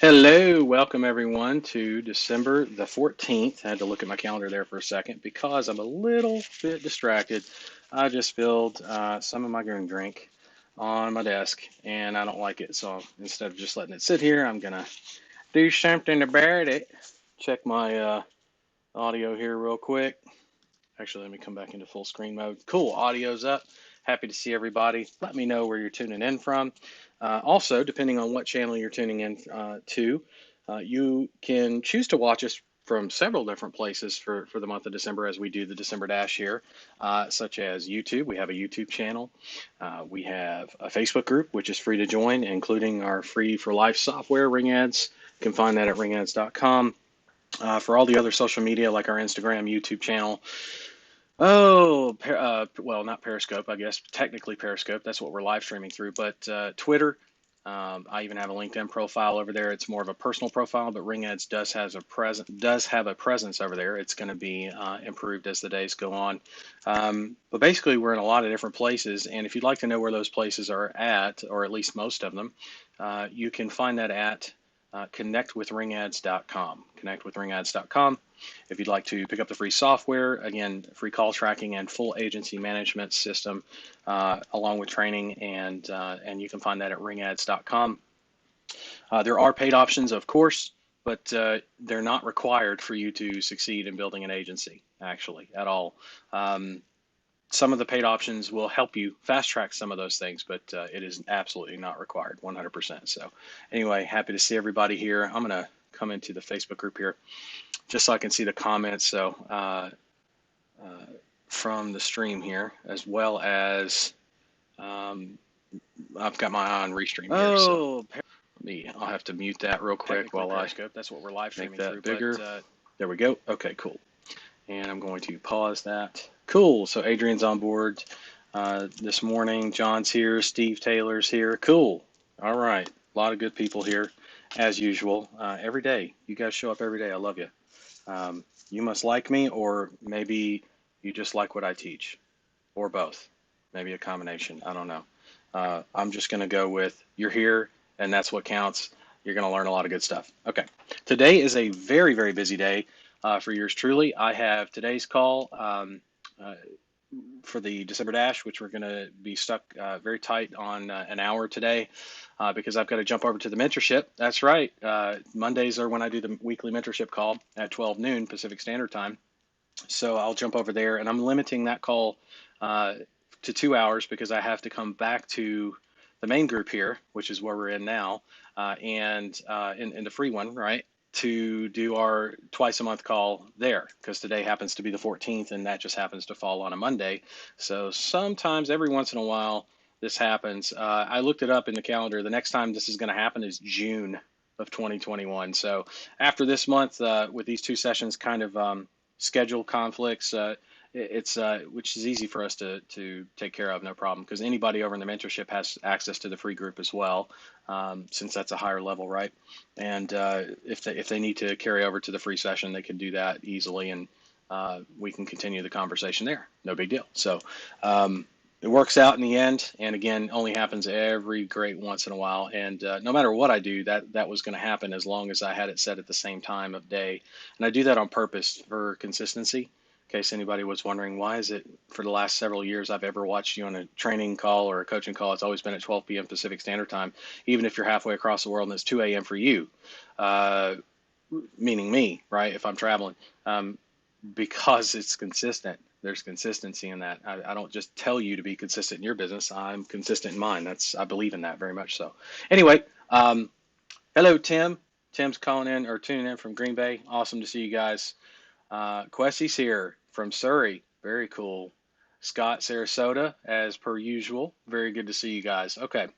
Hello, welcome everyone to December the 14th. I had to look at my calendar there for a second because I'm a little bit distracted. I just spilled some of my green drink on my desk and I don't like it. So instead of just letting it sit here, I'm going to do something about it. Check my audio here real quick. Actually, let me come back into full screen mode. Cool, audio's up. Happy to see everybody. Let me know where you're tuning in from. Also, depending on what channel you're tuning in to, you can choose to watch us from several different places for the month of December as we do the December Dash here, such as YouTube. We have a YouTube channel. We have a Facebook group, which is free to join, including our free for life software, Ring Ads. You can find that at ringads.com. For all the other social media, like our Instagram, YouTube channel, well, not Periscope, I guess. Technically Periscope. That's what we're live streaming through. But Twitter, I even have a LinkedIn profile over there. It's more of a personal profile, but Ring Ads does have a presence over there. It's going to be improved as the days go on. But basically, we're in a lot of different places, and if you'd like to know where those places are at, or at least most of them, you can find that at connectwithringads.com. Connectwithringads.com. If you'd like to pick up the free software, again, free call tracking and full agency management system, along with training, and you can find that at ringads.com. There are paid options, of course, but they're not required for you to succeed in building an agency, actually, at all. Some of the paid options will help you fast track some of those things, but it is absolutely not required, 100%. So anyway, happy to see everybody here. I'm going to come into the Facebook group here just so I can see the comments. So from the stream here, as well as I've got my eye on Restream here. So I'll have to mute that real quick while I That's what we're live make streaming that through. bigger. But There we go. Okay, cool. And I'm going to pause that. Cool. So Adrian's on board this morning. John's here. Steve Taylor's here. Cool. All right. A lot of good people here, as usual. Every day. You guys show up every day. I love you. You must like me, or maybe you just like what I teach, or both. Maybe a combination. I don't know. I'm just going to go with you're here, and that's what counts. You're going to learn a lot of good stuff. Okay. Today is a very, very busy day for yours truly. I have today's call uh, for the December Dash, which we're going to be stuck very tight on an hour today because I've got to jump over to the mentorship. That's right. Mondays are when I do the weekly mentorship call at 12 noon Pacific Standard Time. So I'll jump over there, and I'm limiting that call uh, to 2 hours because I have to come back to the main group here, which is where we're in now, and in the free one, right? To do our twice a month call there because today happens to be the 14th and that just happens to fall on a Monday. So sometimes every once in a while this happens. I looked it up in the calendar. The next time this is going to happen is June of 2021. So after this month, with these two sessions kind of schedule conflicts, it's which is easy for us to take care of, no problem, because anybody over in the mentorship has access to the free group as well, since that's a higher level, right? And if they need to carry over to the free session, they can do that easily, and we can continue the conversation there. No big deal. So it works out in the end, and again, only happens every great once in a while. And no matter what I do, that was going to happen as long as I had it set at the same time of day, and I do that on purpose for consistency. In case anybody was wondering, why is it for the last several years I've ever watched you on a training call or a coaching call, it's always been at 12 p.m. Pacific Standard Time, even if you're halfway across the world and it's 2 a.m. for you, uh, meaning me, right? If I'm traveling, because it's consistent. There's consistency in that. I don't just tell you to be consistent in your business. I'm consistent in mine. I believe in that very much so. Anyway, hello, Tim. Tim's calling in or tuning in from Green Bay. Awesome to see you guys. Quessy's here from Surrey. Very cool. Scott, Sarasota, as per usual. Very good to see you guys. Okay.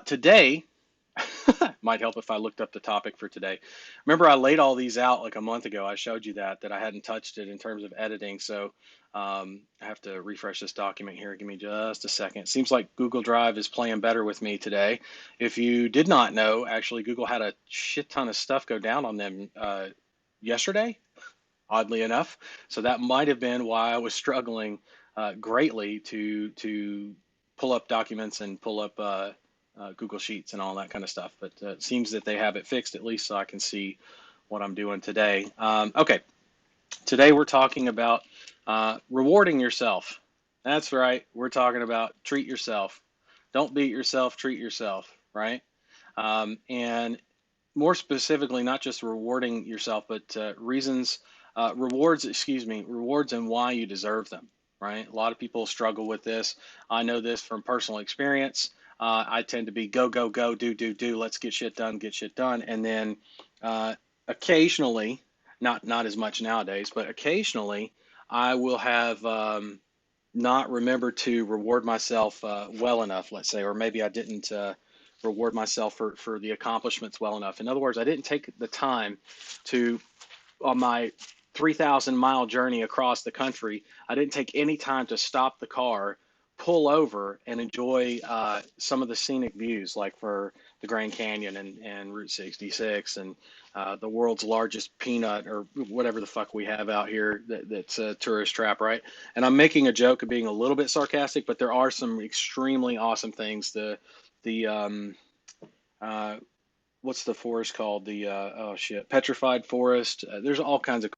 Today, might help if I looked up the topic for today. Remember, I laid all these out like a month ago. I showed you that I hadn't touched it in terms of editing. So I have to refresh this document here. Give me just a second. Seems like Google Drive is playing better with me today. If you did not know, actually, Google had a shit ton of stuff go down on them yesterday, oddly enough. So that might have been why I was struggling greatly to pull up documents and pull up Google Sheets and all that kind of stuff. But it seems that they have it fixed at least, so I can see what I'm doing today. Okay, today we're talking about rewarding yourself. That's right. We're talking about treat yourself. Don't beat yourself, treat yourself, right? And more specifically, not just rewarding yourself, but rewards and why you deserve them, right? A lot of people struggle with this. I know this from personal experience. I tend to be go, go, go, do, let's get shit done, get shit done. And then uh, occasionally, not as much nowadays, but occasionally I will have not remembered to reward myself well enough, let's say, or maybe I didn't reward myself for the accomplishments well enough. In other words, I didn't take the time to, on my 3,000-mile journey across the country, I didn't take any time to stop the car, pull over, and enjoy some of the scenic views, like for the Grand Canyon and Route 66 and the world's largest peanut or whatever the fuck we have out here that's a tourist trap, right? And I'm making a joke of being a little bit sarcastic, but there are some extremely awesome things. The uh, what's the forest called? The oh shit, petrified forest. There's all kinds of.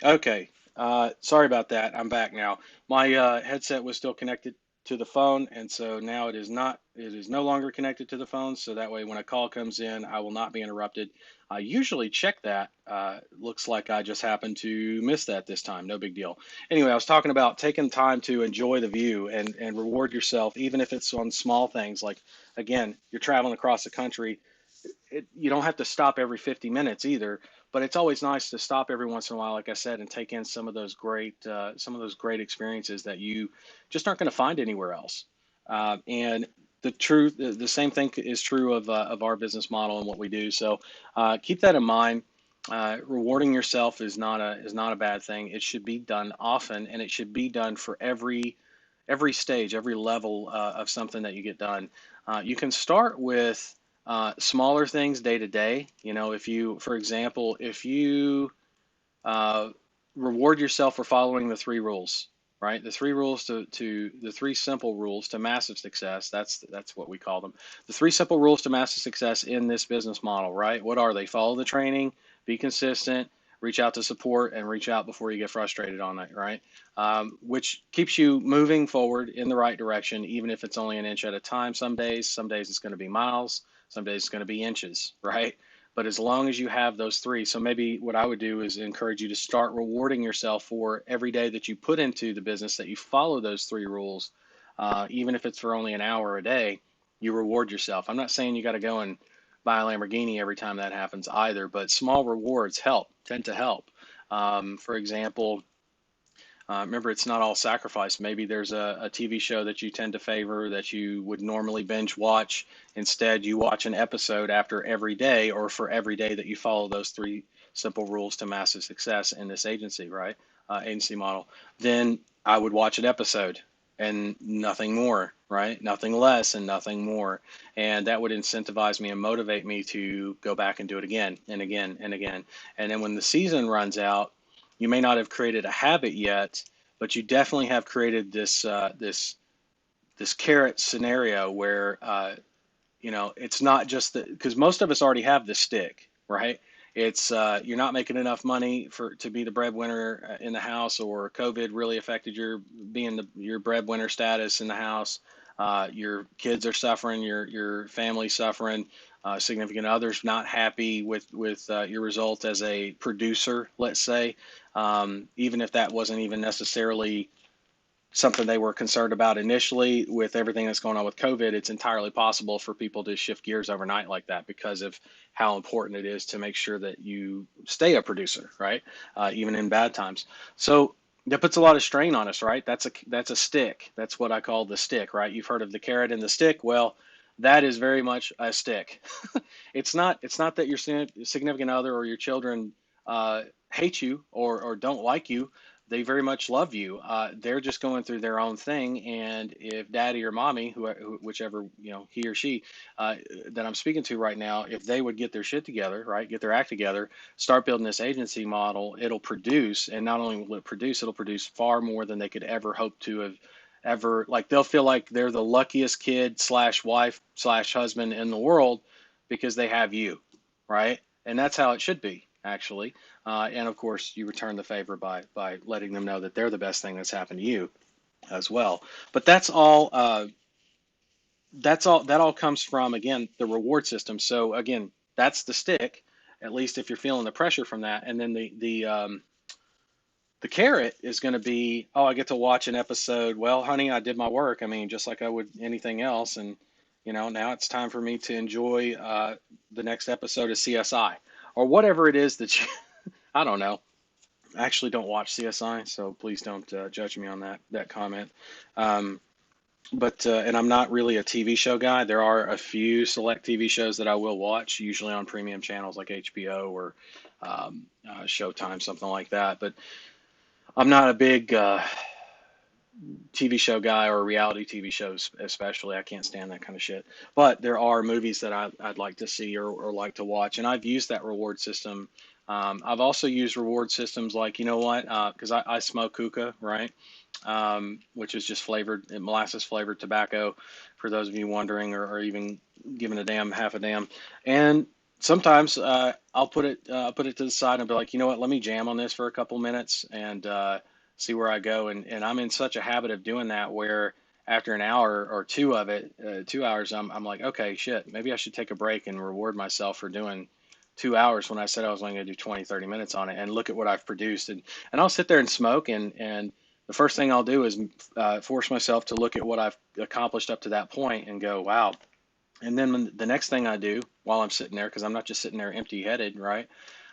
Okay. Sorry about that. I'm back now. My headset was still connected to the phone, and so now it is not. It is no longer connected to the phone. So that way, when a call comes in, I will not be interrupted. I usually check that. Looks like I just happened to miss that this time. No big deal. Anyway, I was talking about taking time to enjoy the view and reward yourself, even if it's on small things. Like again, you're traveling across the country, you don't have to stop every 50 minutes either, but it's always nice to stop every once in a while, like I said, and take in some of those great experiences that you just aren't going to find anywhere else. And the same thing is true of our business model and what we do. So keep that in mind. Rewarding yourself is not a bad thing. It should be done often, and it should be done for every stage, every level of something that you get done. You can start with smaller things day to day. You know, if you, for example, if you uh, reward yourself for following the three rules, right? The three simple rules to massive success. That's what we call them. The three simple rules to massive success in this business model, right? What are they? Follow the training, be consistent, reach out to support, and reach out before you get frustrated on it, right? Which keeps you moving forward in the right direction, even if it's only an inch at a time. Some days it's going to be miles, some days it's going to be inches, right? But as long as you have those three, so maybe what I would do is encourage you to start rewarding yourself for every day that you put into the business that you follow those three rules, even if it's for only an hour a day, you reward yourself. I'm not saying you got to go and buy a Lamborghini every time that happens either, but small rewards tend to help. For example, remember, it's not all sacrifice. Maybe there's a TV show that you tend to favor that you would normally binge watch. Instead, you watch an episode after every day or for every day that you follow those three simple rules to massive success in this agency, right? Agency model. Then I would watch an episode and nothing more, right? Nothing less and nothing more. And that would incentivize me and motivate me to go back and do it again and again and again. And then when the season runs out, you may not have created a habit yet, but you definitely have created this carrot scenario where it's not just because most of us already have the stick, right? It's you're not making enough money for to be the breadwinner in the house, or COVID really affected your breadwinner status in the house. Your kids are suffering, your family's suffering, significant others not happy with your result as a producer, let's say, even if that wasn't even necessarily something they were concerned about initially. With everything that's going on with COVID, it's entirely possible for people to shift gears overnight like that because of how important it is to make sure that you stay a producer, right? Even in bad times. So that puts a lot of strain on us, right? That's a stick. That's what I call the stick, right? You've heard of the carrot and the stick. Well, that is very much a stick. It's not that your significant other or your children hate you or don't like you. They very much love you. They're just going through their own thing, and if daddy or mommy, whichever he or she that I'm speaking to right now, if they would get their shit together, right, get their act together, start building this agency model, it'll produce, and not only will it produce, it'll produce far more than they could ever hope to have ever. Like they'll feel like they're the luckiest kid slash wife slash husband in the world because they have you, right? And that's how it should be, actually. And of course, you return the favor by letting them know that they're the best thing that's happened to you as well. But that's all. That's all. That all comes from, again, the reward system. So again, that's the stick. At least if you're feeling the pressure from that, and then the carrot is going to be, oh, I get to watch an episode. Well, honey, I did my work. I mean, just like I would anything else, and now it's time for me to enjoy the next episode of CSI or whatever it is that you. I don't know. I actually don't watch CSI, so please don't judge me on that comment. Um, but and I'm not really a TV show guy. There are a few select TV shows that I will watch, usually on premium channels like HBO or Showtime, something like that. But I'm not a big TV show guy or reality TV shows, especially. I can't stand that kind of shit. But there are movies that I'd like to see or like to watch, and I've used that reward system. I've also used reward systems like, you know what, because I smoke hookah, right? Which is just flavored, molasses flavored tobacco, for those of you wondering, or even giving a damn, half a damn. And sometimes I'll put it to the side and be like, you know what, let me jam on this for a couple minutes and see where I go. And I'm in such a habit of doing that where after an hour or two of it, 2 hours, I'm like, okay, shit, maybe I should take a break and reward myself for doing 2 hours when I said I was only going to do 20, 30 minutes on it, and look at what I've produced. And I'll sit there and smoke, and the first thing I'll do is force myself to look at what I've accomplished up to that point and go, wow. And then the next thing I do while I'm sitting there, because I'm not just sitting there empty headed, right?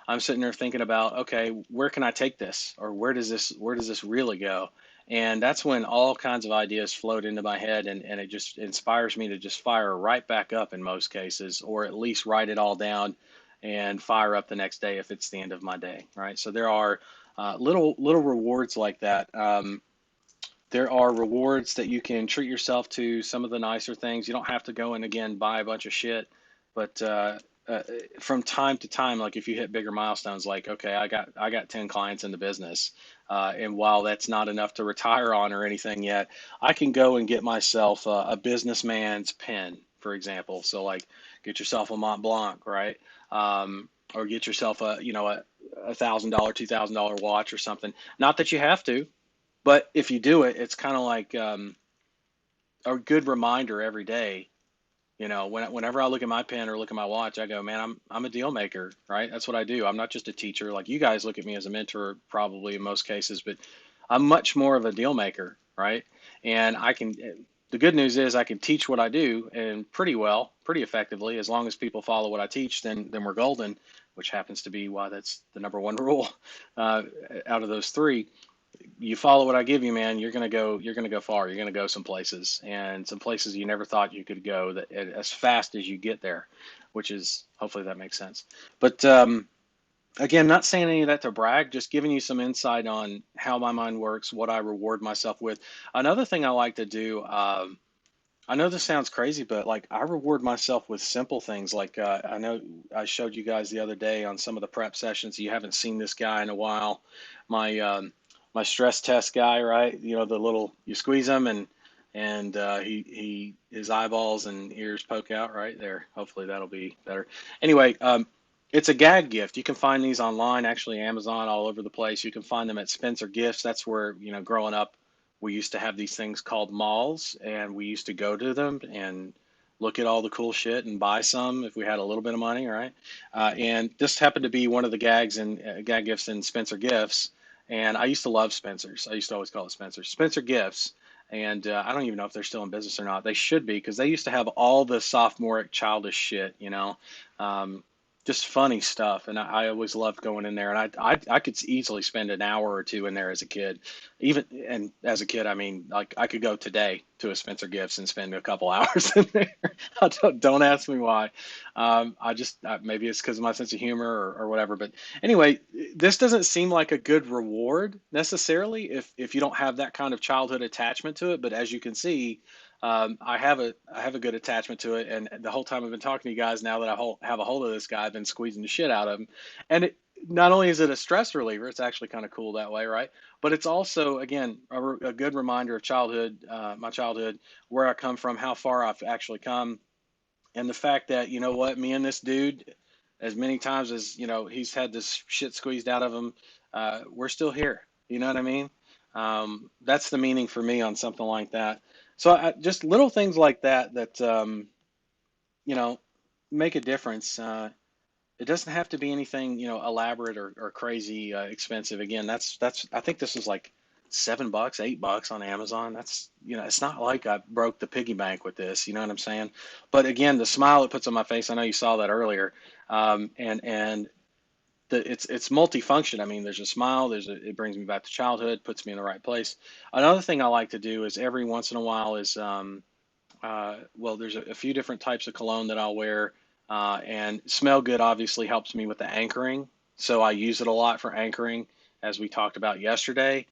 I'm sitting there thinking about, okay, where can I take this, or where does this really go? And that's when all kinds of ideas float into my head, and it just inspires me to just fire right back up in most cases, or at least write it all down and fire up the next day if it's the end of my day, right? So there are little rewards like that. There are rewards that you can treat yourself to, some of the nicer things. You don't have to go and again buy a bunch of shit, but uh, from time to time, like if you hit bigger milestones, like okay, I got 10 clients in the business, and while that's not enough to retire on or anything yet, I can go and get myself a businessman's pen, for example. So like, get yourself a Mont Blanc, right? Or get yourself a $1,000, $2,000 watch or something. Not that you have to, but if you do it, it's kind of like a good reminder every day. Whenever I look at my pen or look at my watch, I go, man, I'm a deal maker, right? That's what I do. I'm not just a teacher. Like you guys look at me as a mentor, probably in most cases, but I'm much more of a deal maker, right? And I can. The good news is I can teach what I do and pretty well, pretty effectively, as long as people follow what I teach. Then we're golden, which happens to be why that's the number one rule uh, out of those three. You follow what I give you, man, you're gonna go far. You're gonna go some places, and some places you never thought you could go, that as fast as you get there, which is, hopefully that makes sense. But again, not saying any of that to brag, just giving you some insight on how my mind works, what I reward myself with. Another thing I like to do, I know this sounds crazy, but like I reward myself with simple things. Like I know I showed you guys the other day on some of the prep sessions. You haven't seen this guy in a while. My stress test guy, right? The little, you squeeze him, and he his eyeballs and ears poke out right there. Hopefully that'll be better. Anyway, it's a gag gift. You can find these online, actually Amazon, all over the place. You can find them at Spencer Gifts. That's where, growing up, we used to have these things called malls, and we used to go to them and look at all the cool shit and buy some if we had a little bit of money, right? And this happened to be one of the gag gifts in Spencer Gifts. And I used to love Spencer's. I used to always call it Spencer Gifts. And I don't even know if they're still in business or not. They should be, because they used to have all the sophomoric childish shit, um, just funny stuff. And I always loved going in there. And I could easily spend an hour or two in there as a kid. Even, and as a kid, I mean, like I could go today to a Spencer Gifts and spend a couple hours in there. Don't ask me why. I just, maybe it's because of my sense of humor or whatever. But anyway, this doesn't seem like a good reward necessarily if you don't have that kind of childhood attachment to it. But as you can see, I have a good attachment to it, and the whole time I've been talking to you guys, now that have a hold of this guy, I've been squeezing the shit out of him. And not only is it a stress reliever, it's actually kind of cool that way, right? But it's also, again, a good reminder of childhood, my childhood, where I come from, how far I've actually come, and the fact that, you know what, me and this dude, as many times as, he's had this shit squeezed out of him, we're still here. You know what I mean? That's the meaning for me on something like that. So just little things like that you know, make a difference. It doesn't have to be anything, elaborate or crazy expensive. Again, I think this is like $7, $8 on Amazon. That's, it's not like I broke the piggy bank with this. You know what I'm saying? But again, the smile it puts on my face. I know you saw that earlier. And it's multifunction. I mean, there's a smile. It brings me back to childhood, puts me in the right place. Another thing I like to do is every once in a while is well, there's a few different types of cologne that I'll wear, and smell good obviously helps me with the anchoring. So I use it a lot for anchoring, as we talked about yesterday.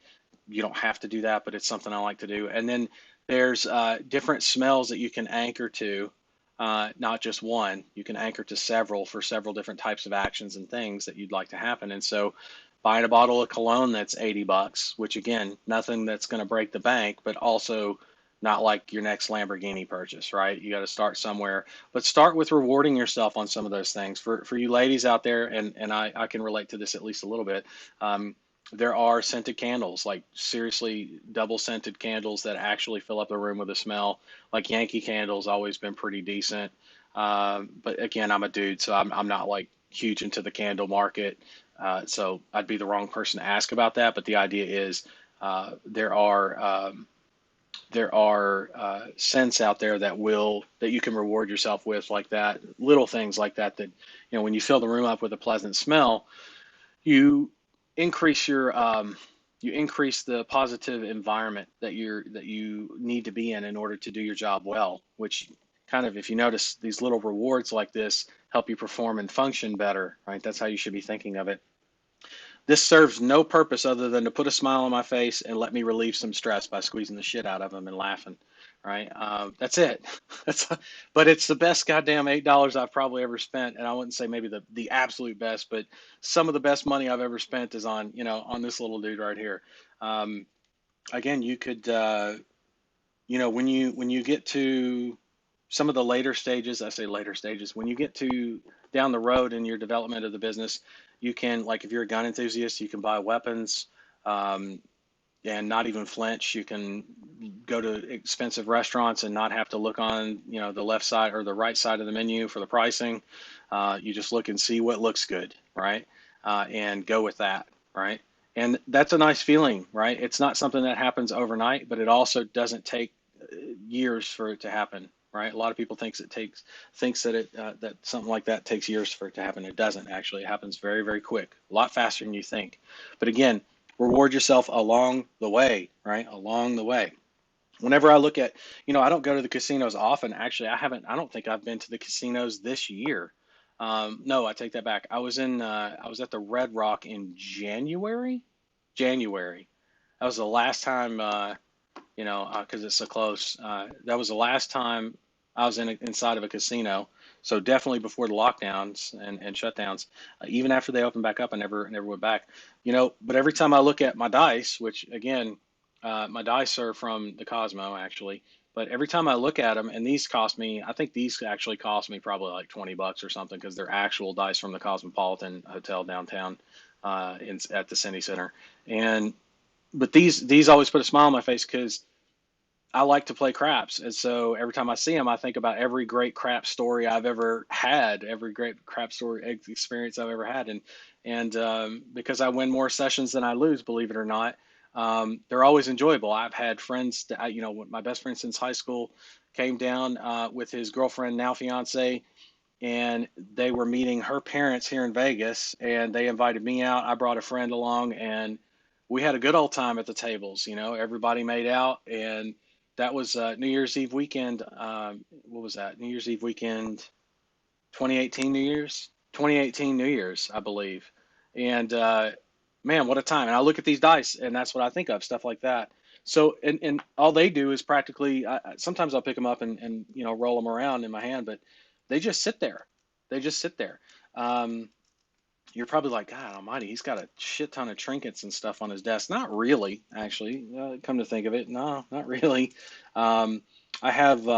You don't have to do that, but it's something I like to do. And then there's different smells that you can anchor to, not just one. You can anchor to several for several different types of actions and things that you'd like to happen. And so buying a bottle of cologne that's $80, which again, nothing that's going to break the bank, but also not like your next Lamborghini purchase, right? You got to start somewhere, but start with rewarding yourself on some of those things. For you ladies out there, and I can relate to this at least a little bit. There are scented candles, like seriously double scented candles that actually fill up the room with a smell. Like Yankee Candle's always been pretty decent. But again, I'm a dude, so I'm not like huge into the candle market. So I'd be the wrong person to ask about that. But the idea is there are scents out there that you can reward yourself with, like that, little things like that, when you fill the room up with a pleasant smell, you increase you increase the positive environment that you need to be in order to do your job well, which kind of, if you notice, these little rewards like this help you perform and function better, right? That's how you should be thinking of it. This serves no purpose other than to put a smile on my face and let me relieve some stress by squeezing the shit out of them and laughing, right? That's it. That's, but it's the best goddamn $8 I've probably ever spent, and I wouldn't say maybe the absolute best, but some of the best money I've ever spent is on this little dude right here. Um, Again, you could when you get to some of the later stages, I say later stages, when you get to down the road in your development of the business, you can, like, if you're a gun enthusiast, you can buy weapons, um, and not even flinch. You can go to expensive restaurants and not have to look on, the left side or the right side of the menu for the pricing. You just look and see what looks good, right? And go with that, right? And that's a nice feeling, right? It's not something that happens overnight, but it also doesn't take years for it to happen, right? A lot of people thinks that something like that takes years for it to happen. It doesn't actually. It happens very, very quick, a lot faster than you think. But again, reward yourself along the way, right? Along the way. Whenever I look at, I don't go to the casinos often. Actually, I don't think I've been to the casinos this year. No, I take that back. I was at the Red Rock in January. January. That was the last time, because it's so close. That was the last time I was inside of a casino. So definitely before the lockdowns and shutdowns. Even after they opened back up, I never went back. But every time I look at my dice, which again, my dice are from the Cosmo actually. But every time I look at them, and I think these actually cost me probably like $20 or something because they're actual dice from the Cosmopolitan Hotel downtown, at the City Center. And but these always put a smile on my face because I like to play craps, and so every time I see them, I think about every great crap story I've ever had, every great crap story experience I've ever had, and because I win more sessions than I lose, believe it or not, they're always enjoyable. I've had friends that my best friend since high school came down with his girlfriend, now fiance. and they were meeting her parents here in Vegas, and they invited me out. I brought a friend along, and we had a good old time at the tables. Everybody made out, and that was New Year's Eve weekend. What was that? New Year's Eve weekend, 2018 New Year's, 2018 New Year's, I believe. And man, what a time! And I look at these dice, and that's what I think of, stuff like that. So, and all they do is practically. Sometimes I'll pick them up and roll them around in my hand, but they just sit there. They just sit there. Um, you're probably like, God Almighty, he's got a shit ton of trinkets and stuff on his desk. Not really, actually. Come to think of it, no, not really. Um, I have.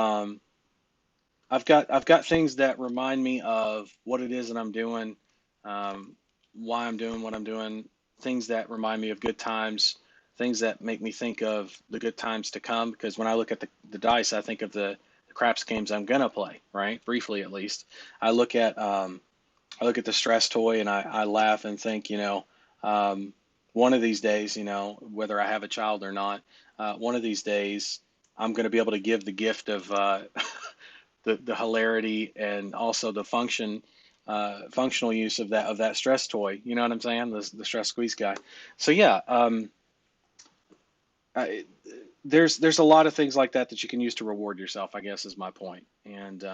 I've got things that remind me of what it is that I'm doing, um, why I'm doing what I'm doing, things that remind me of good times, things that make me think of the good times to come. Because when I look at the dice, I think of the craps games I'm gonna play, right? Briefly at least. I look at I look at the stress toy and I laugh and think, um, one of these days, whether I have a child or not, one of these days I'm going to be able to give the gift of the hilarity and also the functional use of that stress toy. You know what I'm saying? The stress squeeze guy. So yeah, I, there's a lot of things like that you can use to reward yourself, I guess is my point. And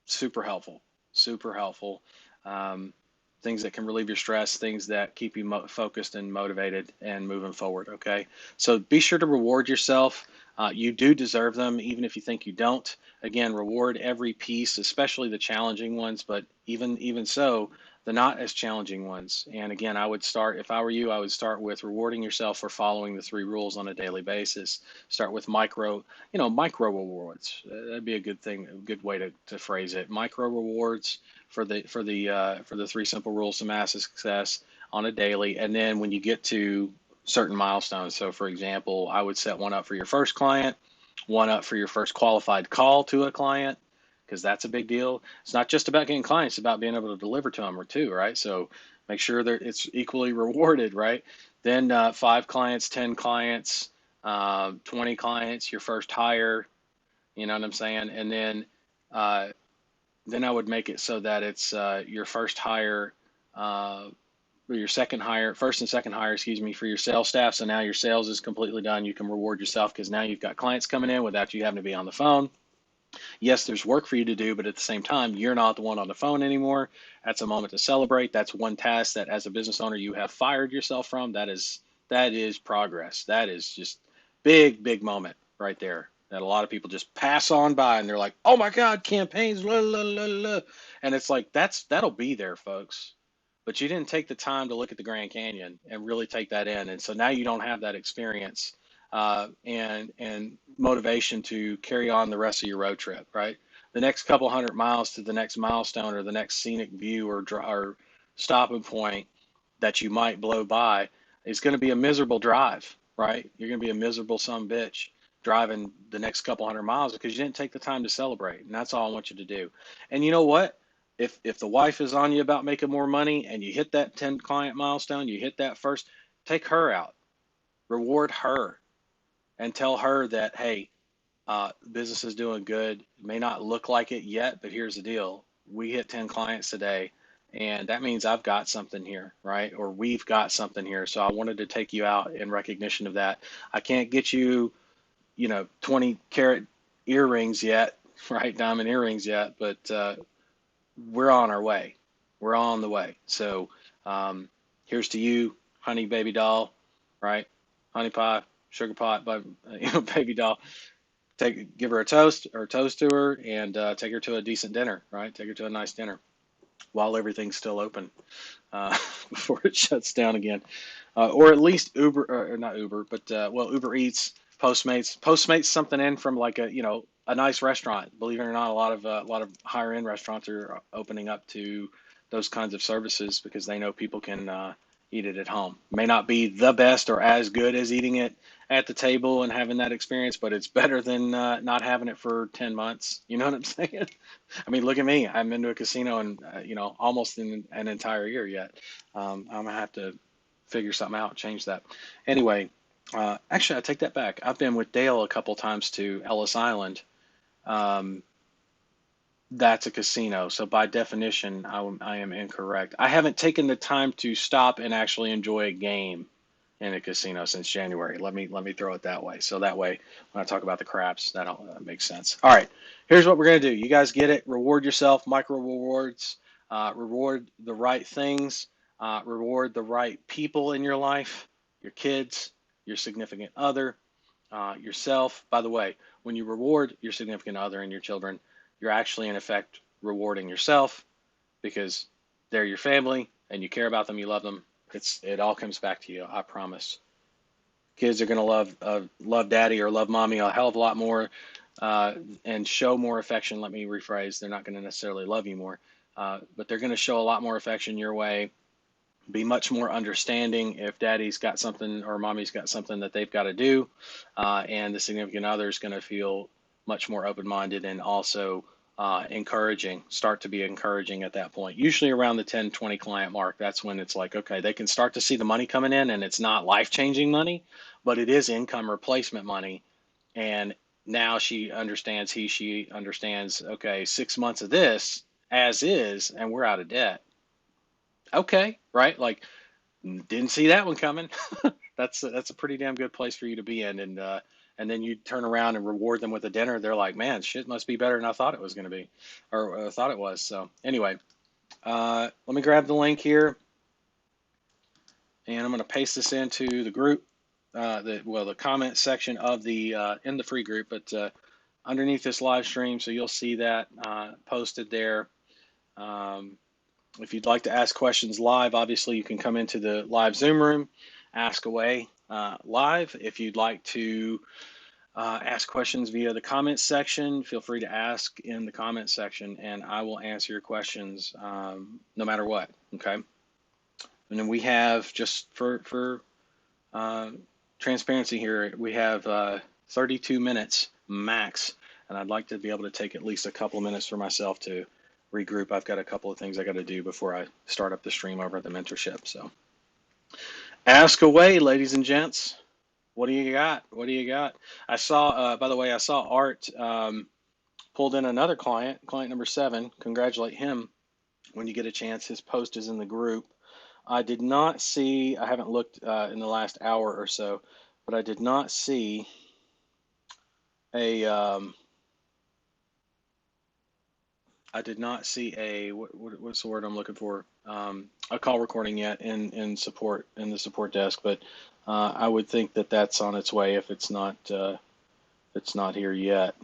super helpful, super helpful. Um, Things that can relieve your stress, things that keep you focused and motivated and moving forward. Okay, so be sure to reward yourself. You do deserve them, even if you think you don't. Again, reward every piece, especially the challenging ones, but even so, the not as challenging ones. And again, I would start, if I were you, I would start with rewarding yourself for following the three rules on a daily basis. Start with micro rewards. That'd be a good thing, a good way to phrase it. Micro rewards for the three simple rules to massive success on a daily. And then when you get to certain milestones, so for example, I would set one up for your first client, one up for your first qualified call to a client, because that's a big deal. It's not just about getting clients, it's about being able to deliver to them or two, right? So make sure that it's equally rewarded, right? Then 5 clients, 10 clients, 20 clients, your first hire, you know what I'm saying? And uh, then I would make it so that it's your first hire, or your second hire, first and second hire, excuse me, for your sales staff. So now your sales is completely done. You can reward yourself because now you've got clients coming in without you having to be on the phone. Yes, there's work for you to do, but at the same time, you're not the one on the phone anymore. That's a moment to celebrate. That's one task that, as a business owner, you have fired yourself from. That is progress. That is just big moment right there. That a lot of people just pass on by, and they're like, "Oh my God, campaigns!" La, la, la, la. And it's like that'll be there, folks. But you didn't take the time to look at the Grand Canyon and really take that in, and so now you don't have that experience and motivation to carry on the rest of your road trip, right? The next couple hundred miles to the next milestone or the next scenic view or stopping point that you might blow by is going to be a miserable drive, right? You're going to be a miserable son bitch driving the next couple hundred miles because you didn't take the time to celebrate. And that's all I want you to do. And you know what? If the wife is on you about making more money and you hit that 10 client milestone, you hit that first, take her out, reward her, and tell her that, hey, business is doing good. It may not look like it yet, but here's the deal. We hit 10 clients today, and that means I've got something here, right? Or we've got something here. So I wanted to take you out in recognition of that. I can't get you, 20 carat earrings yet, right? Diamond earrings yet, but we're on our way. We're on the way. So here's to you, honey baby doll, right? Honey pie, sugar pot, baby doll. Give her a toast or toast to her, and take her to a decent dinner, right? Take her to a nice dinner while everything's still open, uh, before it shuts down again, or at least Uber, or not Uber, but well, Uber Eats, Postmates something in from like a nice restaurant. Believe it or not, a lot of higher end restaurants are opening up to those kinds of services because they know people can eat it at home. May not be the best or as good as eating it at the table and having that experience, but it's better than not having it for 10 months. You know what I'm saying? I mean, look at me. I'm into a casino and almost in an entire year yet. I'm gonna have to figure something out, change that. Anyway, actually, I take that back. I've been with Dale a couple times to Ellis Island. Um, That's a casino. So by definition, I am incorrect. I haven't taken the time to stop and actually enjoy a game in a casino since January. Let me throw it that way. So that way, when I talk about the craps, that makes sense. All right, here's what we're gonna do. You guys get it. Reward yourself. Micro rewards. Reward the right things. Reward the right people in your life. Your kids. Your significant other. Yourself. By the way, when you reward your significant other and your children, you're actually in effect rewarding yourself because they're your family and you care about them, you love them. It all comes back to you. I promise. Kids are gonna love daddy or love mommy a hell of a lot more uh, and show more affection. Let me rephrase: they're not gonna necessarily love you more, but they're gonna show a lot more affection your way. Be much more understanding if daddy's got something or mommy's got something that they've got to do, and the significant other is going to feel much more open-minded and also encouraging, start to be encouraging at that point. Usually around the 10, 20 client mark, that's when it's like, okay, they can start to see the money coming in and it's not life-changing money, but it is income replacement money. And now she understands, okay, 6 months of this as is, and we're out of debt. Okay, right? Like, didn't see that one coming. That's a pretty damn good place for you to be in, and then you turn around and reward them with a dinner. They're like, man, shit must be better than I thought it was going to be, or thought it was. So anyway, let me grab the link here, and I'm going to paste this into the group, the comment section of the in the free group, but underneath this live stream, so you'll see that posted there. Um, If you'd like to ask questions live, obviously you can come into the live Zoom room, ask away live. If you'd like to ask questions via the comments section, feel free to ask in the comments section and I will answer your questions no matter what, okay? And then we have, just for uh, transparency here, we have 32 minutes max, and I'd like to be able to take at least a couple of minutes for myself to regroup. I've got a couple of things I got to do before I start up the stream over at the mentorship. So ask away, ladies and gents. What do you got? What do you got? I saw, by the way, I saw Art pulled in another client, client number 7. Congratulate him when you get a chance. His post is in the group. I did not see, I haven't looked in the last hour or so, but I did not see a, what's the word I'm looking for? A call recording yet in support, in the support desk, but I would think that that's on its way if it's not here yet.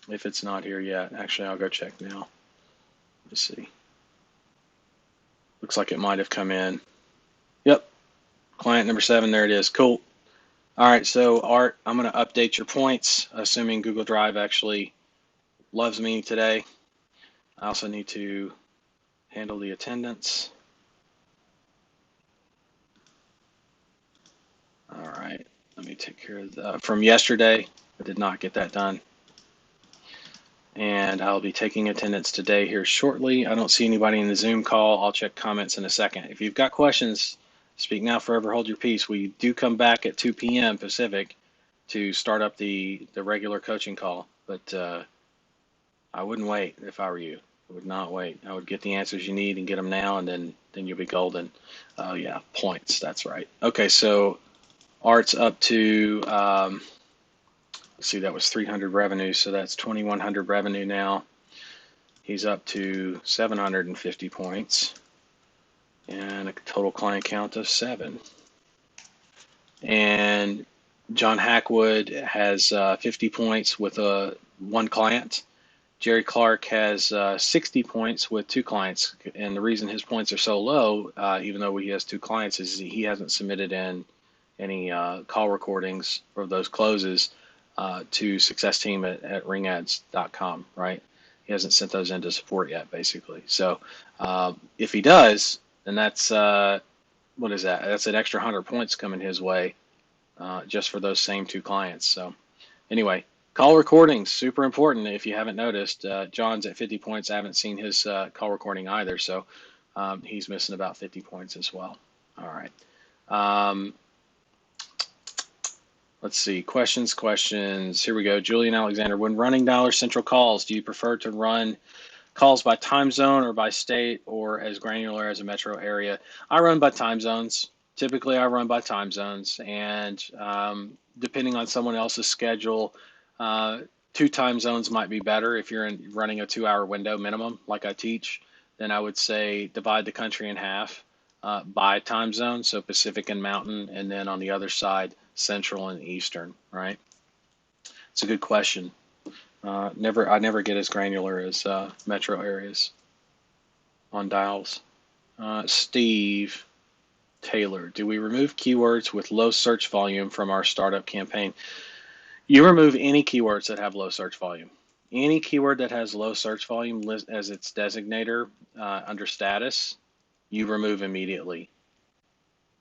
If it's not here yet, actually, I'll go check now. Let's see. Looks like it might have come in. Yep, client number 7, there it is. Cool. All right, so Art, I'm going to update your points, assuming Google Drive actually loves me today. I also need to handle the attendance. All right, let me take care of from yesterday. I did not get that done. And I'll be taking attendance today here shortly. I don't see anybody in the Zoom call. I'll check comments in a second. If you've got questions, speak now, forever hold your peace. We do come back at 2 p.m. Pacific to start up the regular coaching call, but I wouldn't wait if I were you. I would not wait. I would get the answers you need and get them now, and then you'll be golden. Oh yeah, points. That's right. Okay, so Art's up to let's see, that was 300 revenue, so that's 2,100 revenue now. He's up to 750 points and a total client count of 7. And John Hackwood has 50 points with one client. Jerry Clark has 60 points with 2 clients. And the reason his points are so low, even though he has 2 clients, is he hasn't submitted in any call recordings of those closes to success team at ringads.com, right? He hasn't sent those into support yet, basically. So if he does, then that's, what is that? That's an extra 100 points coming his way just for those same 2 clients. So anyway, call recordings, super important if you haven't noticed. John's at 50 points. I haven't seen his call recording either, so he's missing about 50 points as well. All right. Let's see. Questions. Here we go. Julian Alexander. When running Dollar Central calls, do you prefer to run calls by time zone or by state or as granular as a metro area? I run by time zones. Typically, I run by time zones, and depending on someone else's schedule, uh, two time zones might be better. If you're running a 2 hour window minimum, like I teach, then I would say divide the country in half by time zone, so Pacific and Mountain, and then on the other side, Central and Eastern. Right? It's a good question. I never get as granular as metro areas on dials. Steve Taylor, do we remove keywords with low search volume from our startup campaign? You remove any keywords that have low search volume. Any keyword that has low search volume as its designator under status, you remove immediately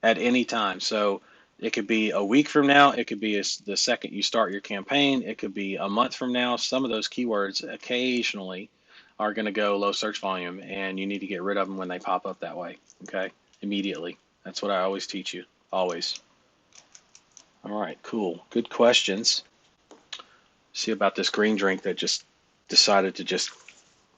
at any time. So it could be a week from now. It could be the second you start your campaign. It could be a month from now. Some of those keywords occasionally are going to go low search volume, and you need to get rid of them when they pop up that way. Okay, immediately. That's what I always teach you. Always. All right, cool. Good questions. See about this green drink that just decided to just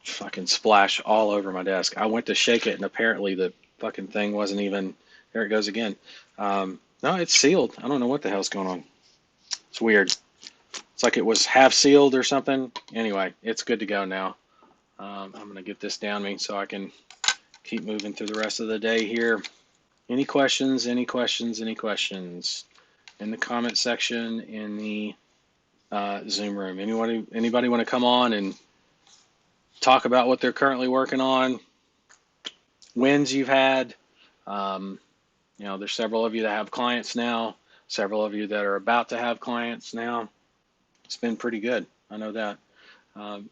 fucking splash all over my desk. I went to shake it, and apparently the fucking thing wasn't even. There it goes again. No, it's sealed. I don't know what the hell's going on. It's weird. It's like it was half sealed or something. Anyway, it's good to go now. I'm going to get this down me so I can keep moving through the rest of the day here. Any questions? Any questions? Any questions? In the comment section in the Zoom room. Anybody want to come on and talk about what they're currently working on? Wins you've had? There's several of you that have clients now, several of you that are about to have clients now. It's been pretty good. I know that.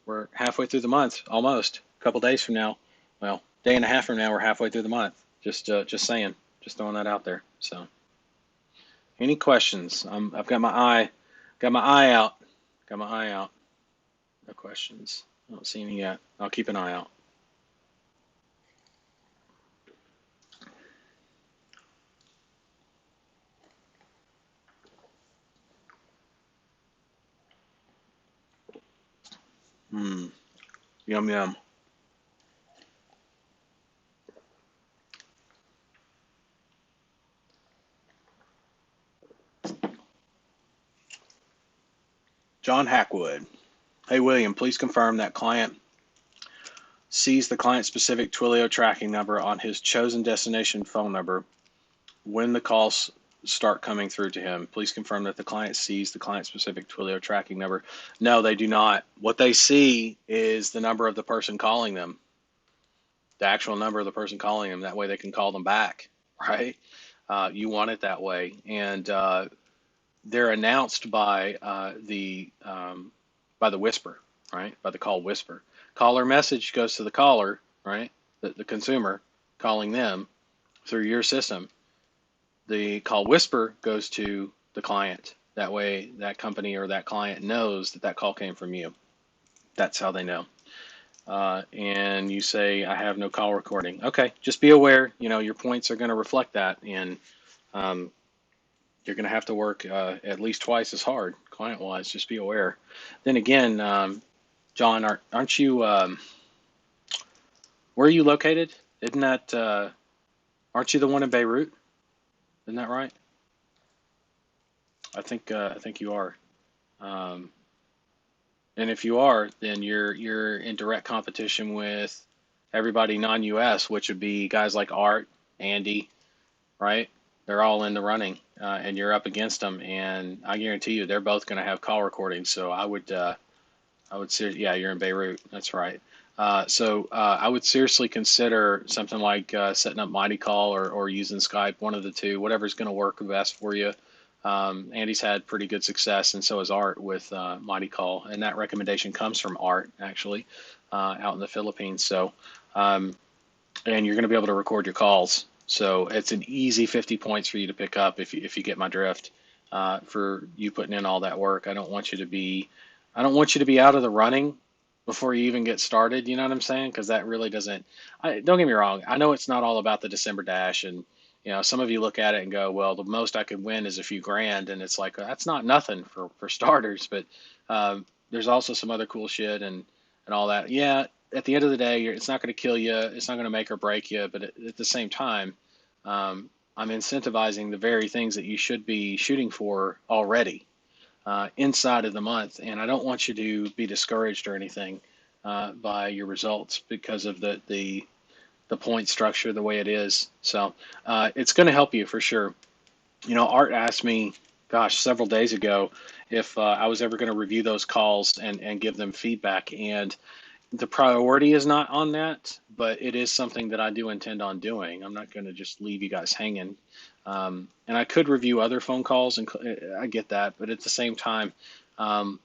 We're halfway through the month, almost. A couple days from now, well, day and a half from now, we're halfway through the month. Just saying, just throwing that out there. So, any questions? I've got my eye out. Got my eye out. No questions. I don't see any yet. I'll keep an eye out. Yum yum. John Hackwood. Hey William, please confirm that client sees the client-specific Twilio tracking number on his chosen destination phone number when the calls start coming through to him. Please confirm that the client sees the client-specific Twilio tracking number. No, they do not. What they see is the number of the person calling them, the actual number of the person calling them. That way they can call them back, right? You want it that way. And they're announced by the whisper, right? By the call whisper. Caller message goes to the caller, right? The consumer calling them through your system. The call whisper goes to the client. That way, that company or that client knows that that call came from you. That's how they know. And you say, I have no call recording. Okay, just be aware. Your points are going to reflect that, and you're going to have to work at least twice as hard client-wise. Just be aware. Then again, John, aren't you? Where are you located? Isn't that? Aren't you the one in Beirut? Isn't that right? I think you are. And if you are, then you're in direct competition with everybody non-US, which would be guys like Art, Andy, right? They're all in the running, and you're up against them. And I guarantee you, they're both going to have call recordings. So I would say, yeah, you're in Beirut. That's right. So I would seriously consider something like setting up Mighty Call or using Skype, one of the two, whatever's going to work best for you. Andy's had pretty good success, and so has Art with Mighty Call, and that recommendation comes from Art actually out in the Philippines. So, and you're going to be able to record your calls. So it's an easy 50 points for you to pick up if you get my drift. For you putting in all that work, I don't want you to be out of the running before you even get started. You know what I'm saying? Because that really doesn't. Don't get me wrong. I know it's not all about the December dash and Some of you look at it and go, well, the most I could win is a few grand, and it's like that's not nothing for starters. But there's also some other cool shit and all that. Yeah, at the end of the day, it's not going to kill you. It's not going to make or break you. But at the same time, I'm incentivizing the very things that you should be shooting for already inside of the month. And I don't want you to be discouraged or anything by your results because of the point structure the way it is. So it's going to help you for sure. Art asked me, gosh, several days ago if I was ever going to review those calls and give them feedback. And the priority is not on that, but it is something that I do intend on doing. I'm not going to just leave you guys hanging. And I could review other phone calls, and I get that, but at the same time, um,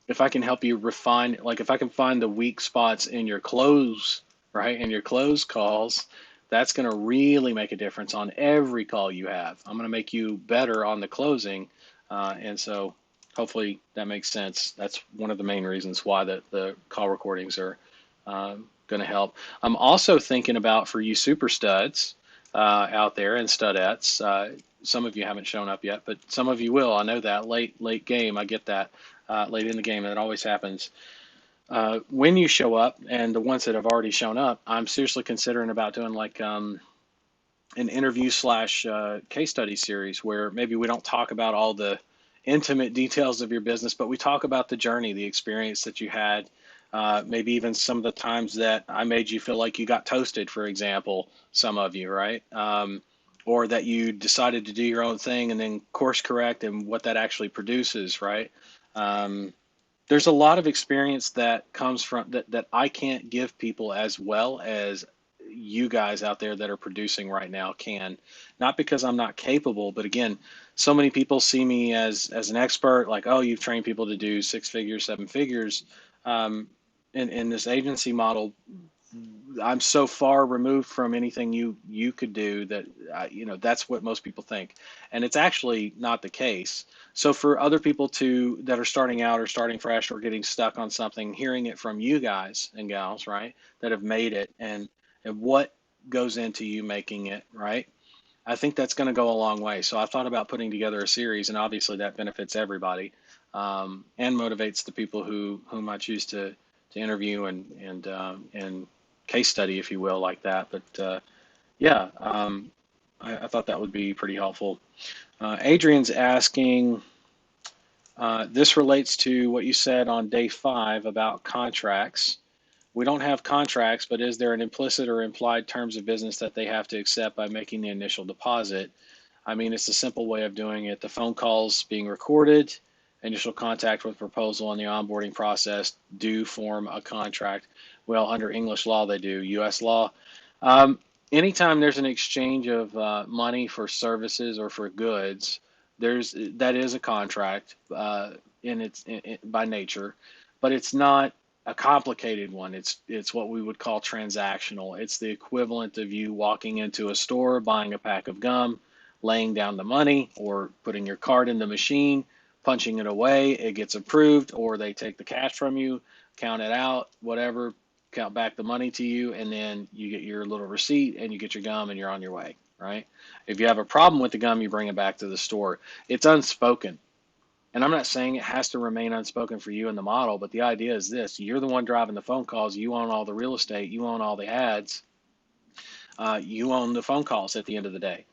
if I can help you refine, like if I can find the weak spots in your close, right, in your close calls, that's going to really make a difference on every call you have. I'm going to make you better on the closing, and so hopefully that makes sense. That's one of the main reasons why the call recordings are going to help. I'm also thinking about for you super studs out there and studettes. Some of you haven't shown up yet, but some of you will. I know that late game. I get that late in the game. That always happens. When you show up, and the ones that have already shown up, I'm seriously considering about doing like an interview slash case study series where maybe we don't talk about all the intimate details of your business, but we talk about the journey, the experience that you had, maybe even some of the times that I made you feel like you got toasted, for example, some of you, right? Or that you decided to do your own thing and then course correct and what that actually produces, right? Um, there's a lot of experience that comes from that I can't give people as well as you guys out there that are producing right now can. Not because I'm not capable, but again, so many people see me as an expert, like, oh, you've trained people to do six figures, seven figures. Um, in this agency model, I'm so far removed from anything you could do that that's what most people think, and it's actually not the case. So for other people to that are starting out or starting fresh or getting stuck on something, hearing it from you guys and gals, right, that have made it, and what goes into you making it, right? I think that's going to go a long way. So I thought about putting together a series, and obviously that benefits everybody, and motivates the people whom I choose to interview and case study, if you will, like that. But yeah, I thought that would be pretty helpful. Adrian's asking, this relates to what you said on day 5 about contracts. We don't have contracts, but is there an implicit or implied terms of business that they have to accept by making the initial deposit? I mean, it's a simple way of doing it. The phone calls being recorded, initial contact with proposal, and the onboarding process do form a contract. Well, under English law, they do. U.S. law. Um, Anytime there's an exchange of money for services or for goods, that is a contract by nature, but it's not a complicated one. It's what we would call transactional. It's the equivalent of you walking into a store, buying a pack of gum, laying down the money, or putting your card in the machine, punching it away, it gets approved, or they take the cash from you, count it out, whatever, count back the money to you, and then you get your little receipt and you get your gum and you're on your way, right? If you have a problem with the gum, you bring it back to the store. It's unspoken. And I'm not saying it has to remain unspoken for you in the model, but the idea is this: you're the one driving the phone calls, you own all the real estate, you own all the ads, you own the phone calls at the end of the day,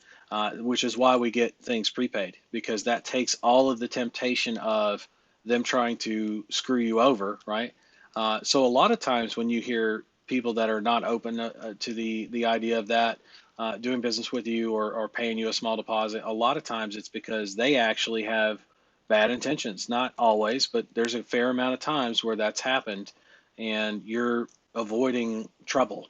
which is why we get things prepaid, because that takes all of the temptation of them trying to screw you over, right? So a lot of times when you hear people that are not open to the idea of that, doing business with you or paying you a small deposit, a lot of times it's because they actually have bad intentions. Not always, but there's a fair amount of times where that's happened, and you're avoiding trouble,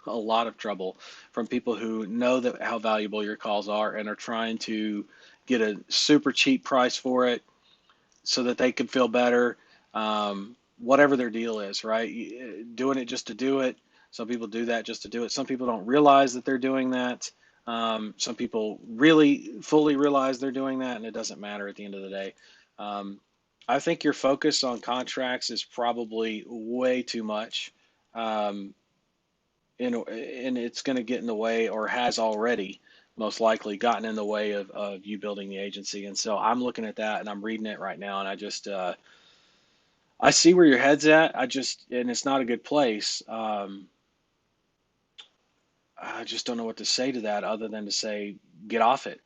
a lot of trouble from people who know that how valuable your calls are and are trying to get a super cheap price for it so that they can feel better. Whatever their deal is, right? Doing it just to do it. Some people do that just to do it. Some people don't realize that they're doing that. Some people really fully realize they're doing that, and it doesn't matter at the end of the day. Um, I think your focus on contracts is probably way too much, um, and it's going to get in the way, or has already, most likely gotten in the way of you building the agency. And so I'm looking at that and I'm reading it right now, and I see where your head's at. And it's not a good place. I just don't know what to say to that other than to say, get off it.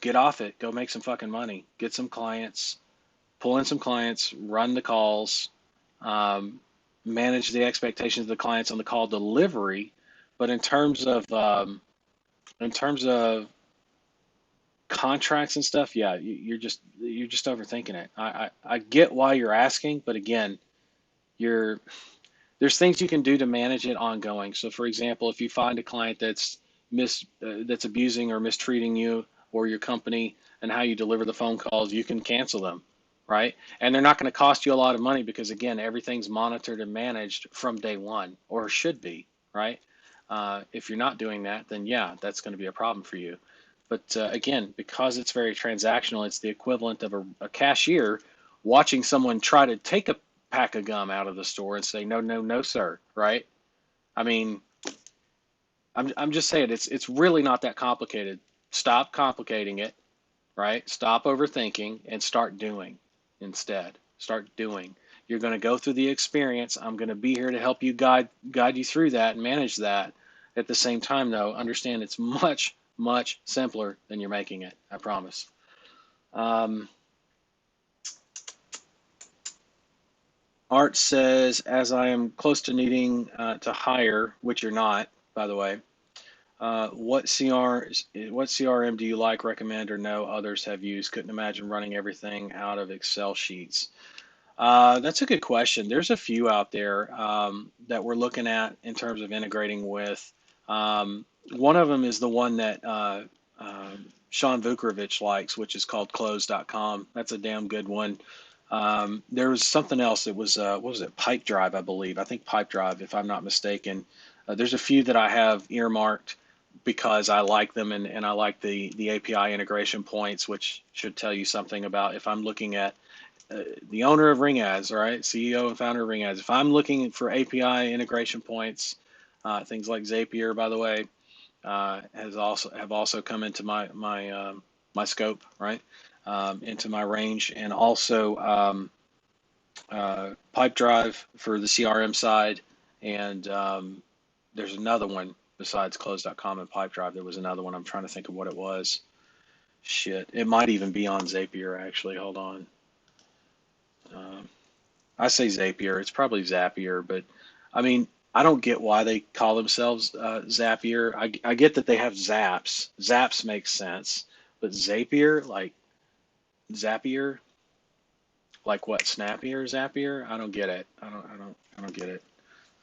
Get off it. Go make some fucking money. Get some clients, pull in some clients, run the calls, um, manage the expectations of the clients on the call delivery. But in terms of contracts and stuff, yeah, you're just overthinking it. I get why you're asking, but again, you're there's things you can do to manage it ongoing. So, for example, if you find a client that's abusing or mistreating you or your company and how you deliver the phone calls, you can cancel them, right? And they're not going to cost you a lot of money because again, everything's monitored and managed from day one, or should be, right? If you're not doing that, then yeah, that's going to be a problem for you. But again, because it's very transactional, it's the equivalent of a cashier watching someone try to take a pack of gum out of the store and say, no, no, no, sir, right? I mean, I'm just saying it's really not that complicated. Stop complicating it, right? Stop overthinking and start doing instead. Start doing. You're going to go through the experience. I'm going to be here to help you guide you through that and manage that. At the same time, though, understand it's much, much simpler than you're making it. I promise. Um, Art says, as I am close to needing to hire, which you're not, by the way, what CRM do you like, recommend, or know others have used? Couldn't imagine running everything out of Excel sheets. That's a good question. There's a few out there that we're looking at in terms of integrating with. One of them is the one that Sean Vukorovich likes, which is called Close.com. That's a damn good one. There was something else. It was what was it? Pipedrive, I believe. I think Pipedrive, if I'm not mistaken. There's a few that I have earmarked because I like them and I like the API integration points, which should tell you something about if I'm looking at the owner of RingAds, right? CEO and founder of RingAds. If I'm looking for API integration points, things like Zapier, by the way, has also come into my scope, right? Into my range, and also Pipedrive for the CRM side, and there's another one besides Close.com and Pipedrive. There was another one. I'm trying to think of what it was. Shit, it might even be on Zapier actually. Hold on. Um, I say Zapier. It's probably Zapier, but I mean, I don't get why they call themselves Zapier. I get that they have Zaps. Zaps makes sense, but Zapier, like Zapier, like what? Snappier, Zapier? I don't get it. I don't get it.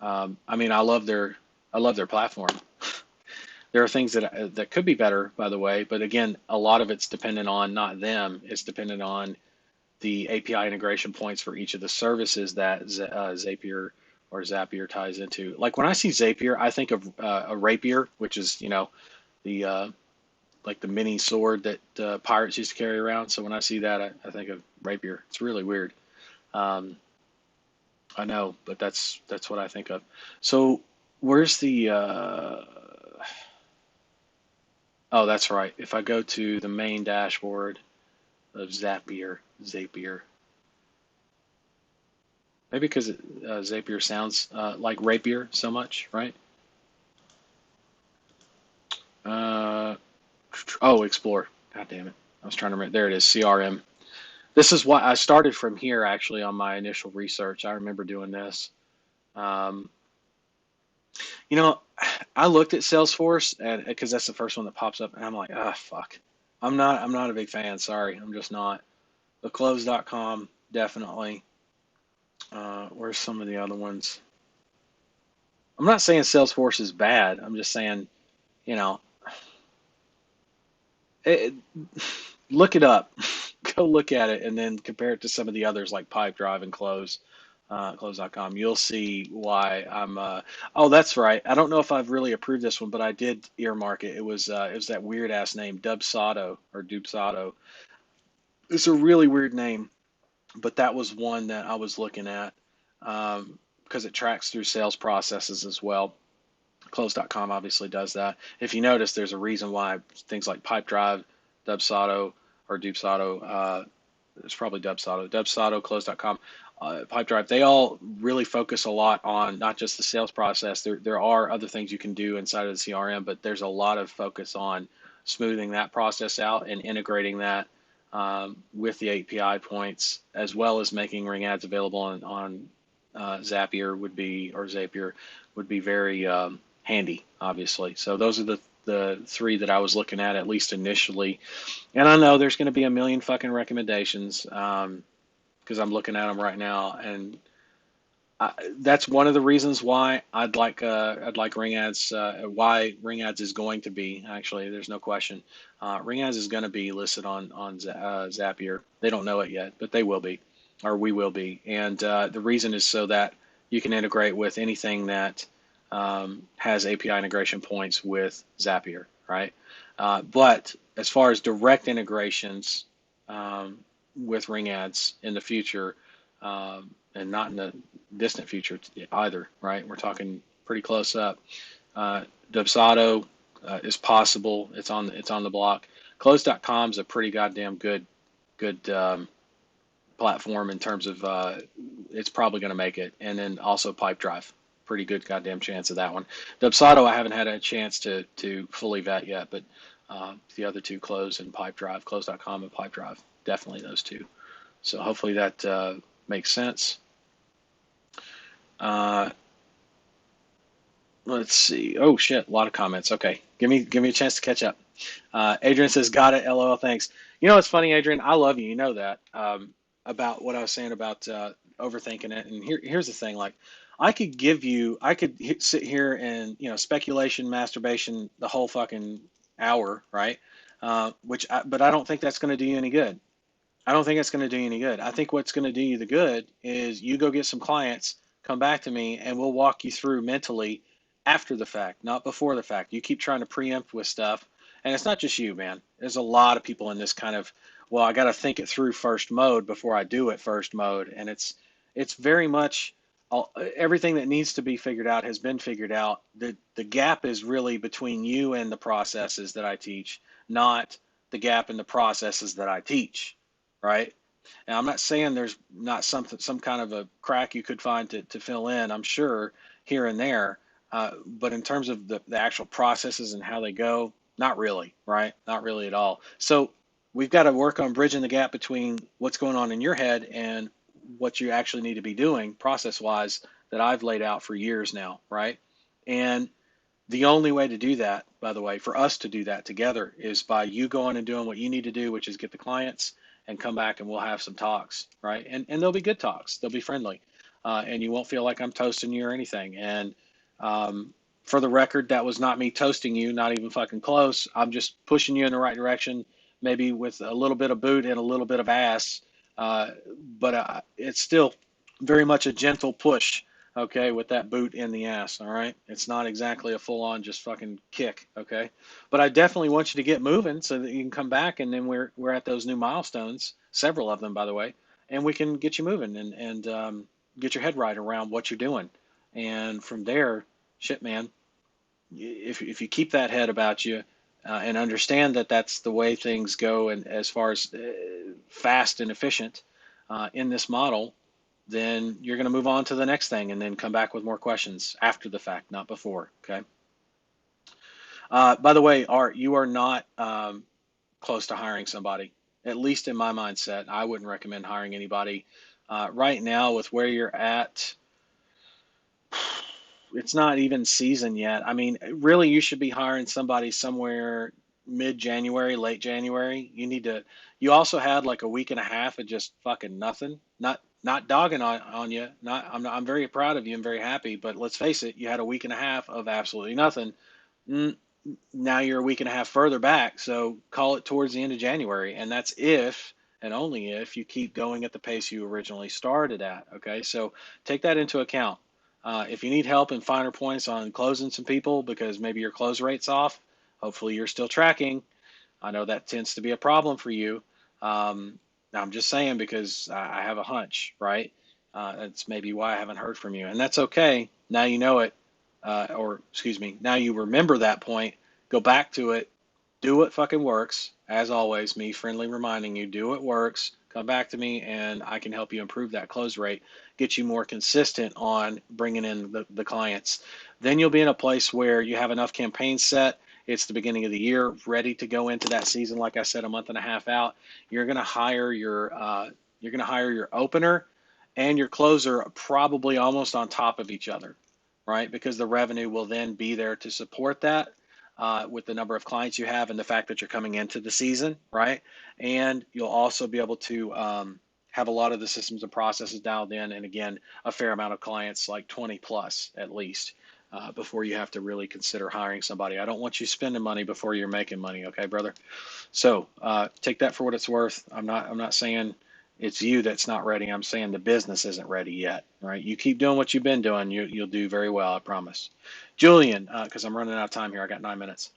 I mean, I love their platform. There are things that could be better, by the way, but again, a lot of it's dependent on not them. It's dependent on the API integration points for each of the services that Zapier or Zapier ties into. Like when I see Zapier, I think of a rapier, which is the like the mini sword that pirates used to carry around. So when I see that, I think of rapier. It's really weird. Um, I know, but that's what I think of. So where's the? Oh, that's right. If I go to the main dashboard of Zapier, maybe because Zapier sounds like rapier so much, right? Uh, oh, Explore. God damn it. I was trying to remember. There it is, CRM. This is why I started from here actually on my initial research. I remember doing this. Um, you know, I looked at Salesforce and because that's the first one that pops up, and I'm like, ah, fuck. I'm not a big fan. Sorry, I'm just not. The Close.com definitely. Where's some of the other ones? I'm not saying Salesforce is bad. I'm just saying, you know, it, look it up. Go look at it and then compare it to some of the others like Pipedrive and Close.com. You'll see why I'm. Oh, that's right. I don't know if I've really approved this one, but I did earmark it. It was that weird ass name, Dubsado or Dubsado. It's a really weird name, but that was one that I was looking at because it tracks through sales processes as well. Close.com obviously does that. If you notice, there's a reason why things like Pipedrive, Dubsado, or Dubsado, it's probably Dubsado, Close.com, Pipedrive, they all really focus a lot on not just the sales process. There are other things you can do inside of the CRM, but there's a lot of focus on smoothing that process out and integrating that with the API points, as well as making ring ads available on Zapier would be very handy, obviously. So those are the three that I was looking at least initially. And I know there's going to be a million fucking recommendations because I'm looking at them right now, and that's one of the reasons why I'd like ring ads. Why ring ads is going to be actually, there's no question. Ring ads is going to be listed on Zapier. They don't know it yet, but they will be, or we will be. And the reason is so that you can integrate with anything that has API integration points with Zapier, right? But as far as direct integrations with ring ads in the future, and not in the distant future either, right? We're talking pretty close up. Dubsado is possible. It's on the block. Close.com is a pretty goddamn good platform in terms of it's probably going to make it. And then also Pipedrive, pretty good goddamn chance of that one. Dubsado, I haven't had a chance to fully vet yet, but the other two, Close and Pipedrive, Close.com and Pipedrive, definitely those two. So hopefully that makes sense. Let's see. Oh shit, a lot of comments. Okay, give me a chance to catch up. Adrian says, "Got it." LOL. Thanks. You know what's funny, Adrian? I love you. You know that about what I was saying about overthinking it. And here's the thing. Like, I could sit here and speculation, masturbation, the whole fucking hour, right? But I don't think that's going to do you any good. I don't think it's going to do you any good. I think what's going to do you the good is you go get some clients, come back to me, and we'll walk you through mentally after the fact, not before the fact. You keep trying to preempt with stuff, and it's not just you, man. There's a lot of people in this kind of, well, I got to think it through first mode before I do it first mode, and it's very much everything that needs to be figured out has been figured out. The gap is really between you and the processes that I teach, not the gap in the processes that I teach, right? And I'm not saying there's not some kind of a crack you could find to fill in. I'm sure here and there, but in terms of the actual processes and how they go, not really, right? Not really at all. So we've got to work on bridging the gap between what's going on in your head and what you actually need to be doing process-wise that I've laid out for years now, right? And the only way to do that, by the way, for us to do that together is by you going and doing what you need to do, which is get the clients and come back and we'll have some talks, right? And they'll be good talks. They'll be friendly. And you won't feel like I'm toasting you or anything. And for the record, that was not me toasting you, not even fucking close. I'm just pushing you in the right direction, maybe with a little bit of boot and a little bit of ass. But it's still very much a gentle push, okay, with that boot in the ass, all right? It's not exactly a full-on just fucking kick, okay? But I definitely want you to get moving so that you can come back, and then we're at those new milestones, several of them, by the way, and we can get you moving and get your head right around what you're doing. And from there, shit, man, if you keep that head about you and understand that that's the way things go, and as far as fast and efficient in this model, then you're going to move on to the next thing and then come back with more questions after the fact, not before. Okay. By the way, Art, you are not close to hiring somebody. At least in my mindset, I wouldn't recommend hiring anybody right now with where you're at. It's not even season yet. I mean, really, you should be hiring somebody somewhere mid-January, late January. You also had like a week and a half of just fucking nothing. Not dogging on you. I'm very proud of you and very happy, but let's face it, you had a week and a half of absolutely nothing. Now you're a week and a half further back, so call it towards the end of January, and that's if and only if you keep going at the pace you originally started at. Okay, so take that into account. If you need help in finer points on closing some people because maybe your close rate's off, hopefully you're still tracking. I know that tends to be a problem for you. I'm just saying because I have a hunch, right? That's maybe why I haven't heard from you, and that's okay. Now you know it. or excuse me, now you remember that point, go back to it, do what fucking works. As always, me friendly reminding you, do what works. Come back to me and I can help you improve that close rate, get you more consistent on bringing in the clients. Then you'll be in a place where you have enough campaigns set. It's the beginning of the year, ready to go into that season. Like I said, a month and a half out, you're going to hire your opener and your closer probably almost on top of each other, right? Because the revenue will then be there to support that with the number of clients you have and the fact that you're coming into the season, right? And you'll also be able to have a lot of the systems and processes dialed in, and again, a fair amount of clients, like 20 plus at least, before you have to really consider hiring somebody. I don't want you spending money before you're making money, okay, brother? So take that for what it's worth. I'm not saying it's you that's not ready. I'm saying the business isn't ready yet, right? You keep doing what you've been doing, you'll do very well, I promise. Julian, because I'm running out of time here, I got 9 minutes.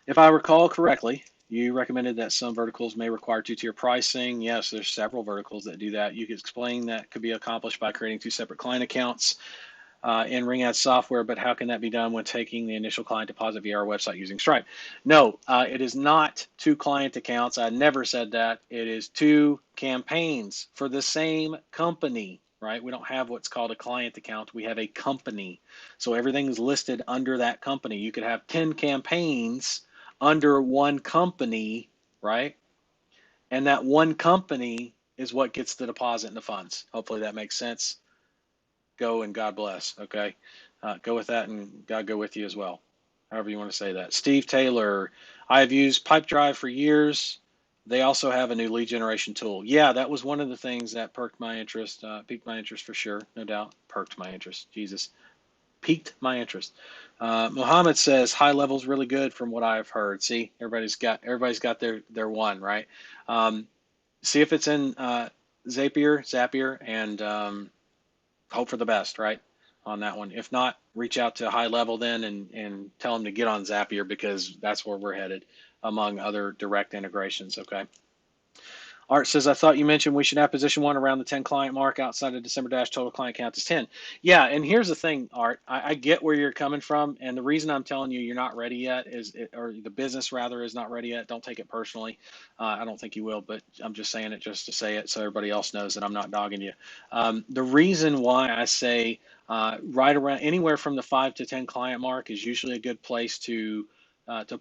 If I recall correctly, you recommended that some verticals may require two-tier pricing. Yes, there's several verticals that do that. You could explain that could be accomplished by creating two separate client accounts in RingAds software, but how can that be done when taking the initial client deposit via our website using Stripe? No, it is not two client accounts. I never said that. It is two campaigns for the same company, right? We don't have what's called a client account. We have a company. So everything is listed under that company. You could have 10 campaigns under one company, right? And that one company is what gets the deposit and the funds. Hopefully that makes sense. Go and God bless. Okay. Go with that and God go with you as well. However you want to say that. Steve Taylor, I have used Pipedrive for years. They also have a new lead generation tool. Yeah, that was one of the things that piqued my interest for sure, no doubt. Perked my interest. Jesus. Piqued my interest. Mohammed says high level's really good from what I've heard. See, everybody's got their one, right? See if it's in Zapier, and hope for the best, right, on that one. If not, reach out to High Level then and tell them to get on Zapier because that's where we're headed, among other direct integrations, okay? Art says, I thought you mentioned we should have position one around the 10 client mark outside of December dash total client count is 10. Yeah, and here's the thing, Art. I get where you're coming from, and the reason I'm telling you you're not ready yet or the business rather is not ready yet. Don't take it personally. I don't think you will, but I'm just saying it just to say it so everybody else knows that I'm not dogging you. The reason why I say right around anywhere from the 5 to 10 client mark is usually a good place to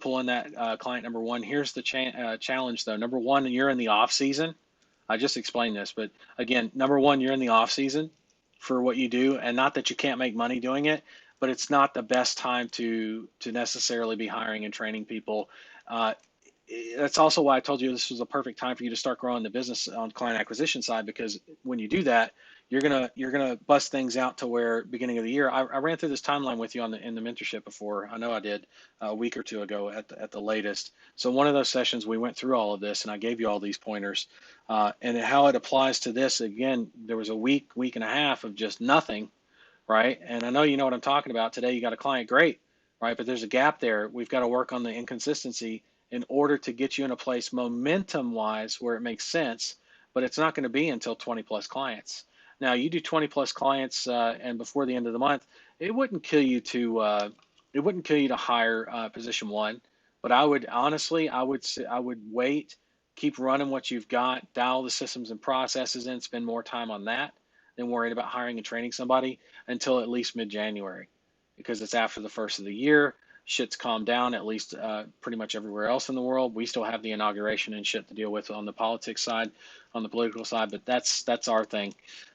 pull in that client number one. Here's the challenge though. Number one, you're in the off season. I just explained this, but again, number one, you're in the off season for what you do, and not that you can't make money doing it, but it's not the best time to necessarily be hiring and training people. Uh, that's also why I told you this was a perfect time for you to start growing the business on client acquisition side, because when you do that, you're gonna bust things out to where beginning of the year. I ran through this timeline with you in the mentorship before. I know I did a week or two ago at the latest. So one of those sessions we went through all of this, and I gave you all these pointers, and how it applies to this. Again, there was a week and a half of just nothing, right? And I know you know what I'm talking about. Today you got a client, great, right? But there's a gap there. We've got to work on the inconsistency in order to get you in a place momentum wise where it makes sense, but it's not going to be until 20 plus clients. Now you do 20 plus clients, and before the end of the month, it wouldn't kill you to hire position one, but I would honestly, I would wait, keep running what you've got, dial the systems and processes in, spend more time on that than worrying about hiring and training somebody until at least mid-January, because it's after the first of the year. Shit's calmed down, at least pretty much everywhere else in the world. We still have the inauguration and shit to deal with on the politics side, on the political side, but that's our thing.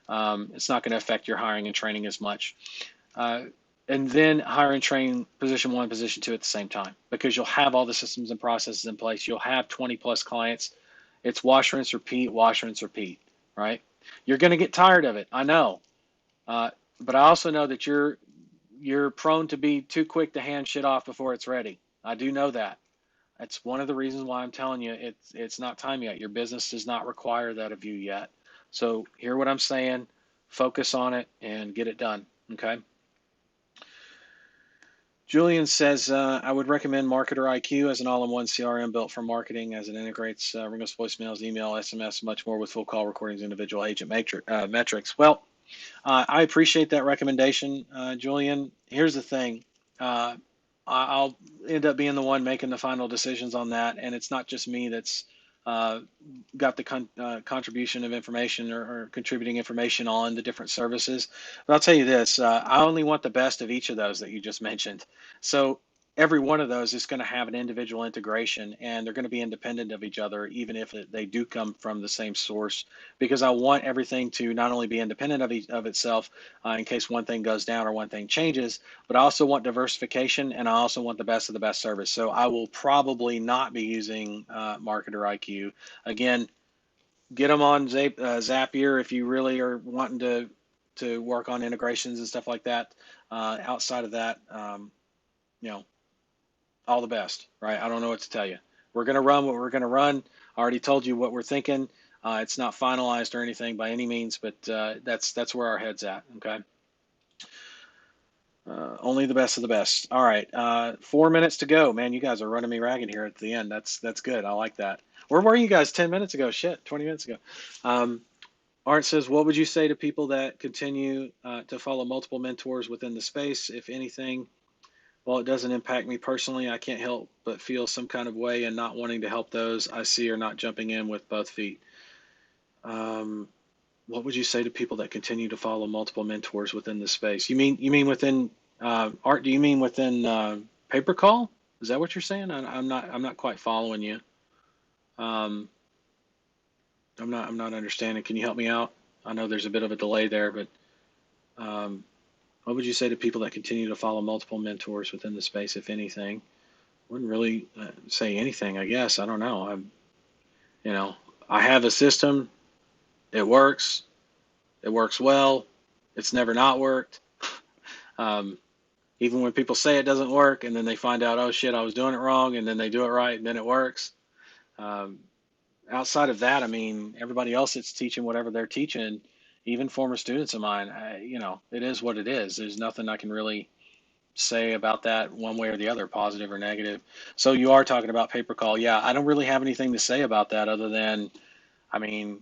It's not going to affect your hiring and training as much. And then hire and train position one, position two at the same time, because you'll have all the systems and processes in place. You'll have 20 plus clients. It's wash, rinse, repeat, right? You're going to get tired of it. I know. But I also know that you're prone to be too quick to hand shit off before it's ready. I do know that. That's one of the reasons why I'm telling you it's not time yet. Your business does not require that of you yet. So hear what I'm saying, focus on it, and get it done. Okay. Julian says, I would recommend Marketer IQ as an all-in-one CRM built for marketing, as it integrates Ringo's voicemails, email, SMS, much more with full call recordings, individual agent metrics. Well, I appreciate that recommendation, Julian. Here's the thing. Uh, I'll end up being the one making the final decisions on that, and it's not just me that's uh, got the contribution of information or contributing information on the different services. But I'll tell you this: I only want the best of each of those that you just mentioned. So every one of those is going to have an individual integration, and they're going to be independent of each other, even if they do come from the same source. Because I want everything to not only be independent of itself in case one thing goes down or one thing changes, but I also want diversification, and I also want the best of the best service. So I will probably not be using Marketer IQ. Again, get them on Zapier if you really are wanting to work on integrations and stuff like that. Outside of that, you know, all the best, right? I don't know what to tell you. We're going to run what we're going to run. I already told you what we're thinking. It's not finalized or anything by any means, but that's where our head's at. Okay. Only the best of the best. All right. 4 minutes to go. Man, you guys are running me ragged here at the end. That's good. I like that. Where were you guys 10 minutes ago? Shit, 20 minutes ago. Um, Art says, what would you say to people that continue to follow multiple mentors within the space? If anything, while it doesn't impact me personally, I can't help but feel some kind of way and not wanting to help those I see are not jumping in with both feet. Um, what would you say to people that continue to follow multiple mentors within the space? You mean within Art? Do you mean within pay per call? Is that what you're saying? I'm not quite following you. Um, I'm not understanding. Can you help me out? I know there's a bit of a delay there, but um, what would you say to people that continue to follow multiple mentors within the space, if anything? Wouldn't really say anything, I guess. I don't know. You know, I have a system. It works. It works well. It's never not worked. Um, Even when people say it doesn't work, and then they find out, oh shit, I was doing it wrong, and then they do it right, and then it works. Um, Outside of that, I mean, everybody else that's teaching whatever they're teaching, even former students of mine, it is what it is. There's nothing I can really say about that one way or the other, positive or negative. So you are talking about pay per call. Yeah, I don't really have anything to say about that other than, I mean,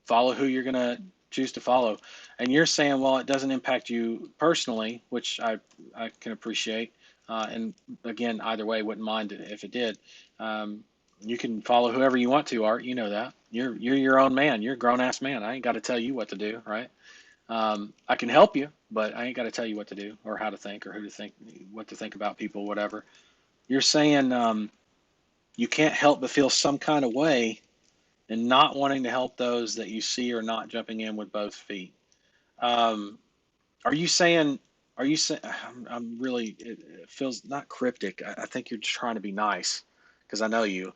follow who you're going to choose to follow. And you're saying, well, it doesn't impact you personally, which I can appreciate. And again, either way, wouldn't mind it if it did. Um, you can follow whoever you want to, Art. You know that. You're your own man. You're a grown ass man. I ain't got to tell you what to do, right? I can help you, but I ain't got to tell you what to do or how to think or who to think, what to think about people, whatever. You're saying you can't help but feel some kind of way and not wanting to help those that you see are not jumping in with both feet. Um, are you saying? Are you saying? I'm really. It feels not cryptic. I think you're just trying to be nice, because I know you.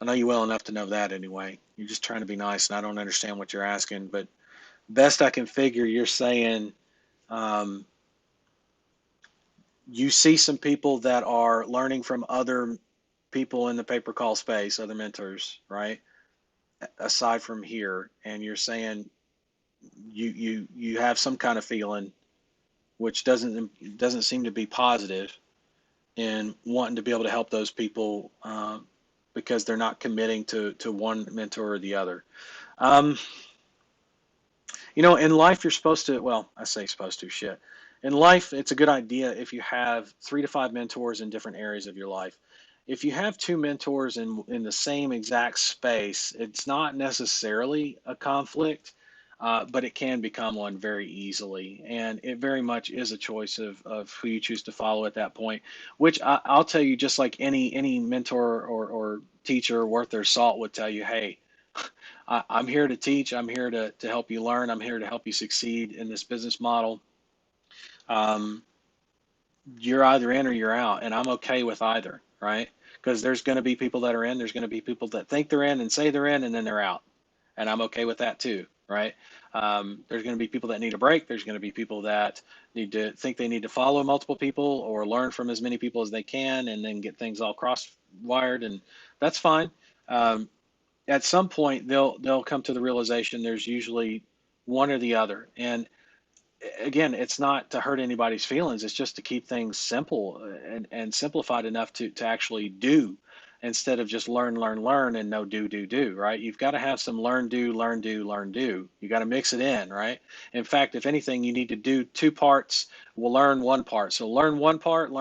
I know you well enough to know that anyway. You're just trying to be nice, and I don't understand what you're asking. But best I can figure, you're saying um, you see some people that are learning from other people in the pay per call space, other mentors, right? Aside from here, and you're saying you have some kind of feeling which doesn't seem to be positive in wanting to be able to help those people because they're not committing to one mentor or the other. Um, in life you're supposed to. Well, I say supposed to. Shit. In life, it's a good idea if you have 3 to 5 mentors in different areas of your life. If you have 2 mentors in the same exact space, it's not necessarily a conflict, but it can become one very easily. And it very much is a choice of who you choose to follow at that point, which I'll tell you, just like any mentor or teacher worth their salt would tell you, hey, I'm here to teach. I'm here to help you learn. I'm here to help you succeed in this business model. Um, you're either in or you're out, and I'm okay with either, right? Because there's going to be people that are in, there's going to be people that think they're in and say they're in, and then they're out, and I'm okay with that too, right? There's going to be people that need a break. There's going to be people that need to think they need to follow multiple people or learn from as many people as they can, and then get things all cross wired, and that's fine. Um, at some point, they'll come to the realization there's usually one or the other, and again, it's not to hurt anybody's feelings. It's just to keep things simple and simplified enough to actually do. instead of just learn, learn, learn and no do, do, do, right? You've got to have some learn, do, learn, do, learn, do. You got to mix it in, right? In fact, if anything, you need to do two parts. We'll learn one part. So learn one part,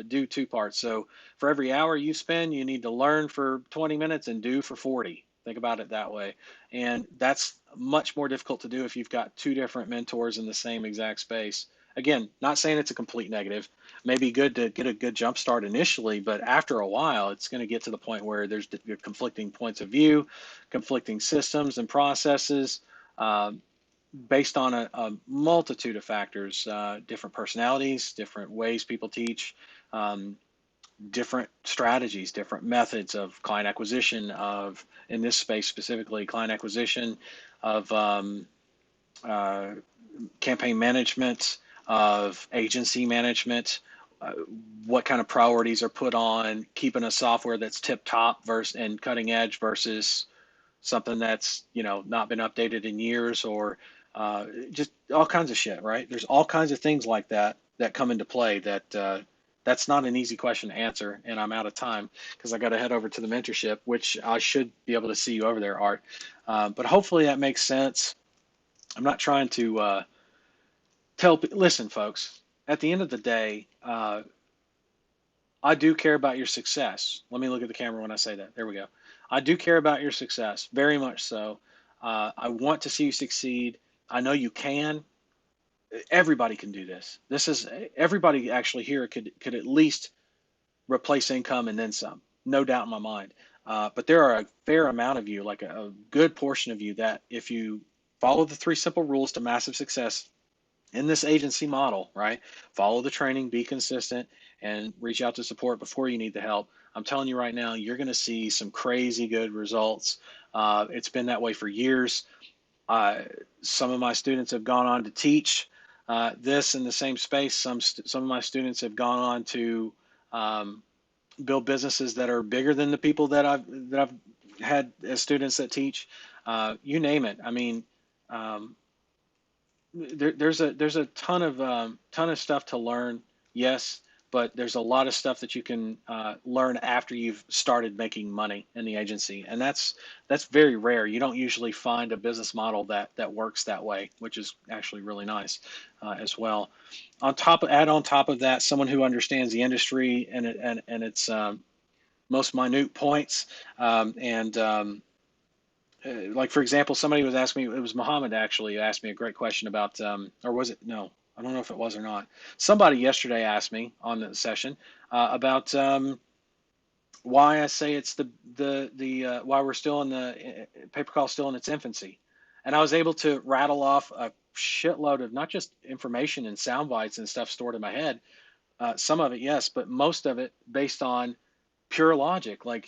do two parts. So for every hour you spend, you need to learn for 20 minutes and do for 40. Think about it that way. And that's much more difficult to do if you've got two different mentors in the same exact space. Again, not saying it's a complete negative. Maybe good to get a good jump start initially, but after a while, it's going to get to the point where there's conflicting points of view, conflicting systems and processes, uh, based on a multitude of factors, different personalities, different ways people teach, um, different strategies, different methods of client acquisition, of, in this space specifically, client acquisition, of uh, campaign management, of agency management, uh, what kind of priorities are put on keeping a software that's tip top versus and cutting edge versus something that's not been updated in years, or just all kinds of shit, right? There's all kinds of things like that that come into play that that's not an easy question to answer, and I'm out of time because I got to head over to the mentorship, which I should be able to see you over there, Art. But hopefully that makes sense. I'm not trying to listen, folks, at the end of the day, I do care about your success. Let me look at the camera when I say that. There we go. I do care about your success, very much so. I want to see you succeed. I know you can. Everybody can do this. This is everybody actually here could at least replace income and then some, no doubt in my mind. But there are a fair amount of you, like a good portion of you, that if you follow the three simple rules to massive success in this agency model, right? Follow the training, be consistent, and reach out to support before you need the help. I'm telling you right now, you're going to see some crazy good results. It's been that way for years. Uh, some of my students have gone on to teach this in the same space. Some of my students have gone on to um, build businesses that are bigger than the people that I've had as students that teach. You name it. I mean, um, there's a ton of stuff to learn, yes, but there's a lot of stuff that you can learn after you've started making money in the agency, and that's very rare. You don't usually find a business model that works that way, which is actually really nice as well. Add on top of that, someone who understands the industry and its most minute points, and like for example, somebody was asking me, it was Muhammad actually who asked me a great question about, or was it, no, I don't know if it was or not. Somebody yesterday asked me on the session about why I say it's the why we're still in the paper call still in its infancy, and I was able to rattle off a shitload of not just information and sound bites and stuff stored in my head. Some of it, yes, but most of it based on pure logic. Like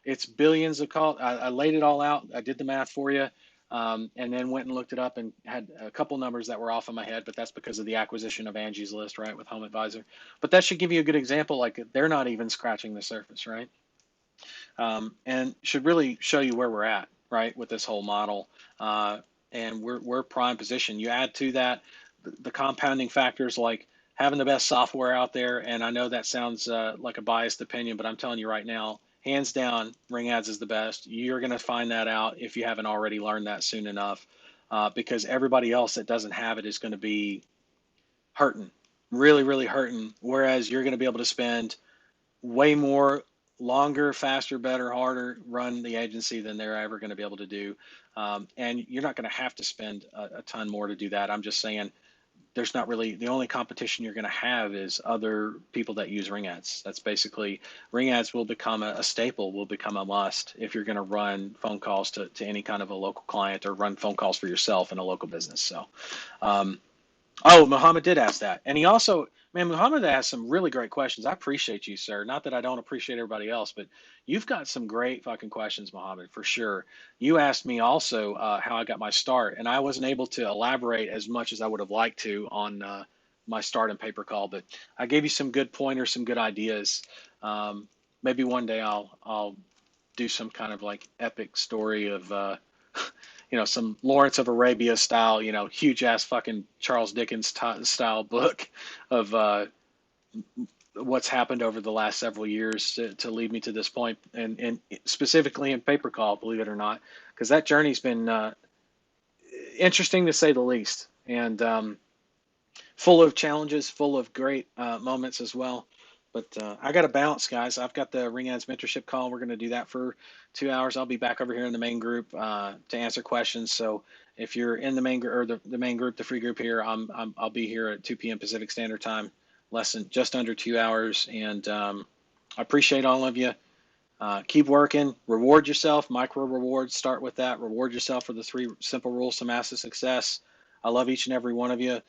it's billions of calls. I laid it all out. I did the math for you, and then went and looked it up and had a couple numbers that were off in my head, but that's because of the acquisition of Angie's List, right, with Home Advisor. But that should give you a good example. Like they're not even scratching the surface, right? And should really show you where we're at, right, with this whole model. And we're prime position. You add to that the compounding factors like having the best software out there. And I know that sounds like a biased opinion, but I'm telling you right now, hands down, Ring Ads is the best. You're going to find that out if you haven't already learned that soon enough, because everybody else that doesn't have it is going to be hurting, really, really hurting. Whereas you're going to be able to spend way more, longer, faster, better, harder run the agency than they're ever going to be able to do. And you're not going to have to spend a ton more to do that. I'm just saying there's not really, the only competition you're going to have is other people that use Ring Ads. That's basically, Ring Ads will become a staple, will become a must if you're going to run phone calls to any kind of a local client or run phone calls for yourself in a local business. So, um, oh, Muhammad did ask that. And he also, man, Muhammad asked some really great questions. I appreciate you, sir. Not that I don't appreciate everybody else, but you've got some great fucking questions, Muhammad, for sure. You asked me also how I got my start, and I wasn't able to elaborate as much as I would have liked to on my start in pay per call, but I gave you some good pointers, some good ideas. Um, Maybe one day I'll do some kind of like epic story of some Lawrence of Arabia style, huge ass fucking Charles Dickens style book of what's happened over the last several years to lead me to this point, and specifically in pay per call, believe it or not, because that journey's been interesting to say the least, and full of challenges, full of great moments as well. But I got to bounce, guys. I've got the Ring Ads mentorship call. We're going to do that for 2 hours. I'll be back over here in the main group to answer questions. So if you're in the main or the main group, the free group here, I'll be here at 2 p.m. Pacific Standard Time, just under 2 hours. And I appreciate all of you. Keep working. Reward yourself. Micro rewards. Start with that. Reward yourself for the 3 simple rules to massive success. I love each and every one of you.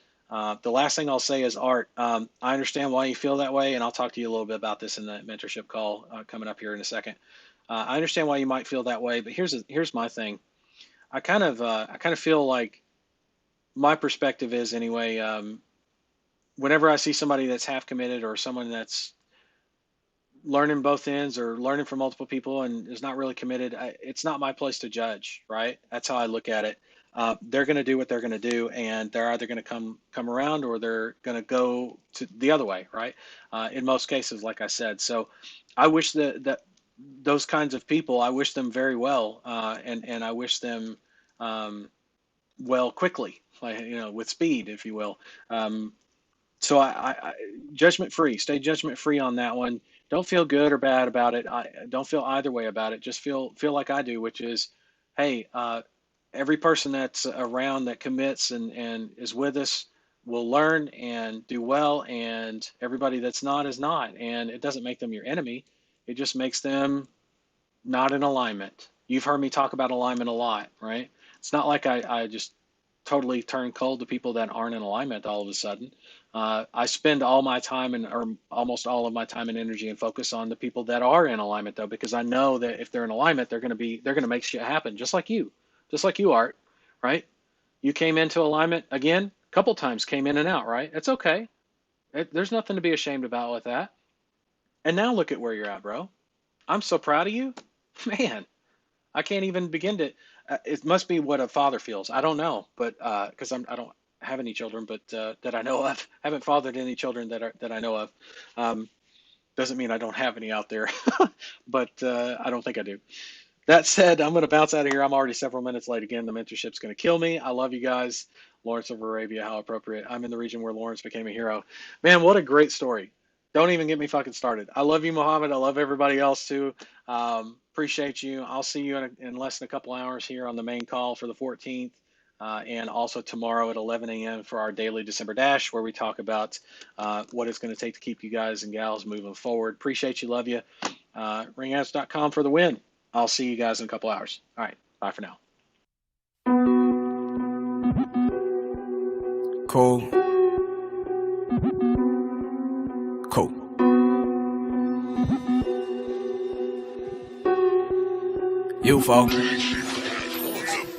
The last thing I'll say is, Art, I understand why you feel that way, and I'll talk to you a little bit about this in the mentorship call coming up here in a second. I understand why you might feel that way, but here's my thing. I kind of feel like my perspective is anyway. Whenever I see somebody that's half committed or someone that's learning both ends or learning from multiple people and is not really committed, it's not my place to judge, right? That's how I look at it. They're going to do what they're going to do, and they're either going to come around or they're going to go to the other way, right? In most cases, like I said. So I wish that those kinds of people, I wish them very well, and I wish them well quickly, like, with speed, if you will. So I judgment free, stay judgment free on that one. Don't feel good or bad about it. I don't feel either way about it. Just feel like I do, which is, hey, every person that's around that commits and is with us will learn and do well, and everybody that's not is not. And it doesn't make them your enemy. It just makes them not in alignment. You've heard me talk about alignment a lot, right? It's not like I just totally turn cold to people that aren't in alignment all of a sudden. I spend all my time or almost all of my time and energy and focus on the people that are in alignment, though, because I know that if they're in alignment, they're going to make shit happen, just like you, Art, right? You came into alignment again, a couple times, came in and out, right? It's okay. There's nothing to be ashamed about with that. And now look at where you're at, bro. I'm so proud of you, man. I can't even begin to. It must be what a father feels. I don't know, but because I don't have any children, but that I know of. I haven't fathered any children that I know of. Doesn't mean I don't have any out there, but I don't think I do. That said, I'm going to bounce out of here. I'm already several minutes late again. The mentorship's going to kill me. I love you guys. Lawrence of Arabia, how appropriate. I'm in the region where Lawrence became a hero. Man, what a great story. Don't even get me fucking started. I love you, Muhammad. I love everybody else too. Appreciate you. I'll see you in less than a couple hours here on the main call for the 14th. And also tomorrow at 11 a.m. for our daily December Dash, where we talk about what it's going to take to keep you guys and gals moving forward. Appreciate you. Love you. Ringads.com for the win. I'll see you guys in a couple hours. All right. Bye for now. Cool. UFO.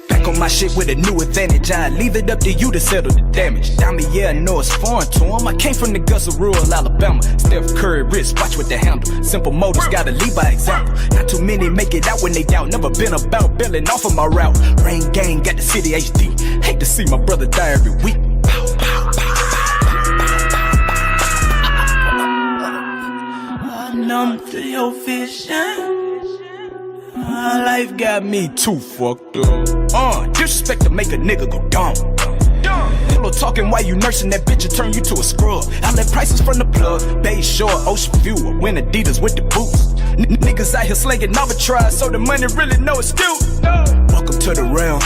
Back on my shit with a new advantage. I leave it up to you to settle the damage. Diamond, yeah, I know it's foreign to him. I came from the guts of rural Alabama. Steph Curry wrist, watch with the handle. Simple motors, gotta lead by example. Not too many make it out when they doubt. Never been about bailing off of my route. Rain gang, got the city HD. Hate to see my brother die every week. Numb to your vision. My life got me too fucked up. Disrespect to make a nigga go dumb. Pillow talking while you nursing that bitch and turn you to a scrub. I let prices from the plug. Bay Shore, Ocean View, I win Adidas with the boots. Niggas out here slinging arbitrage, so the money really no excuse. Welcome to the realm.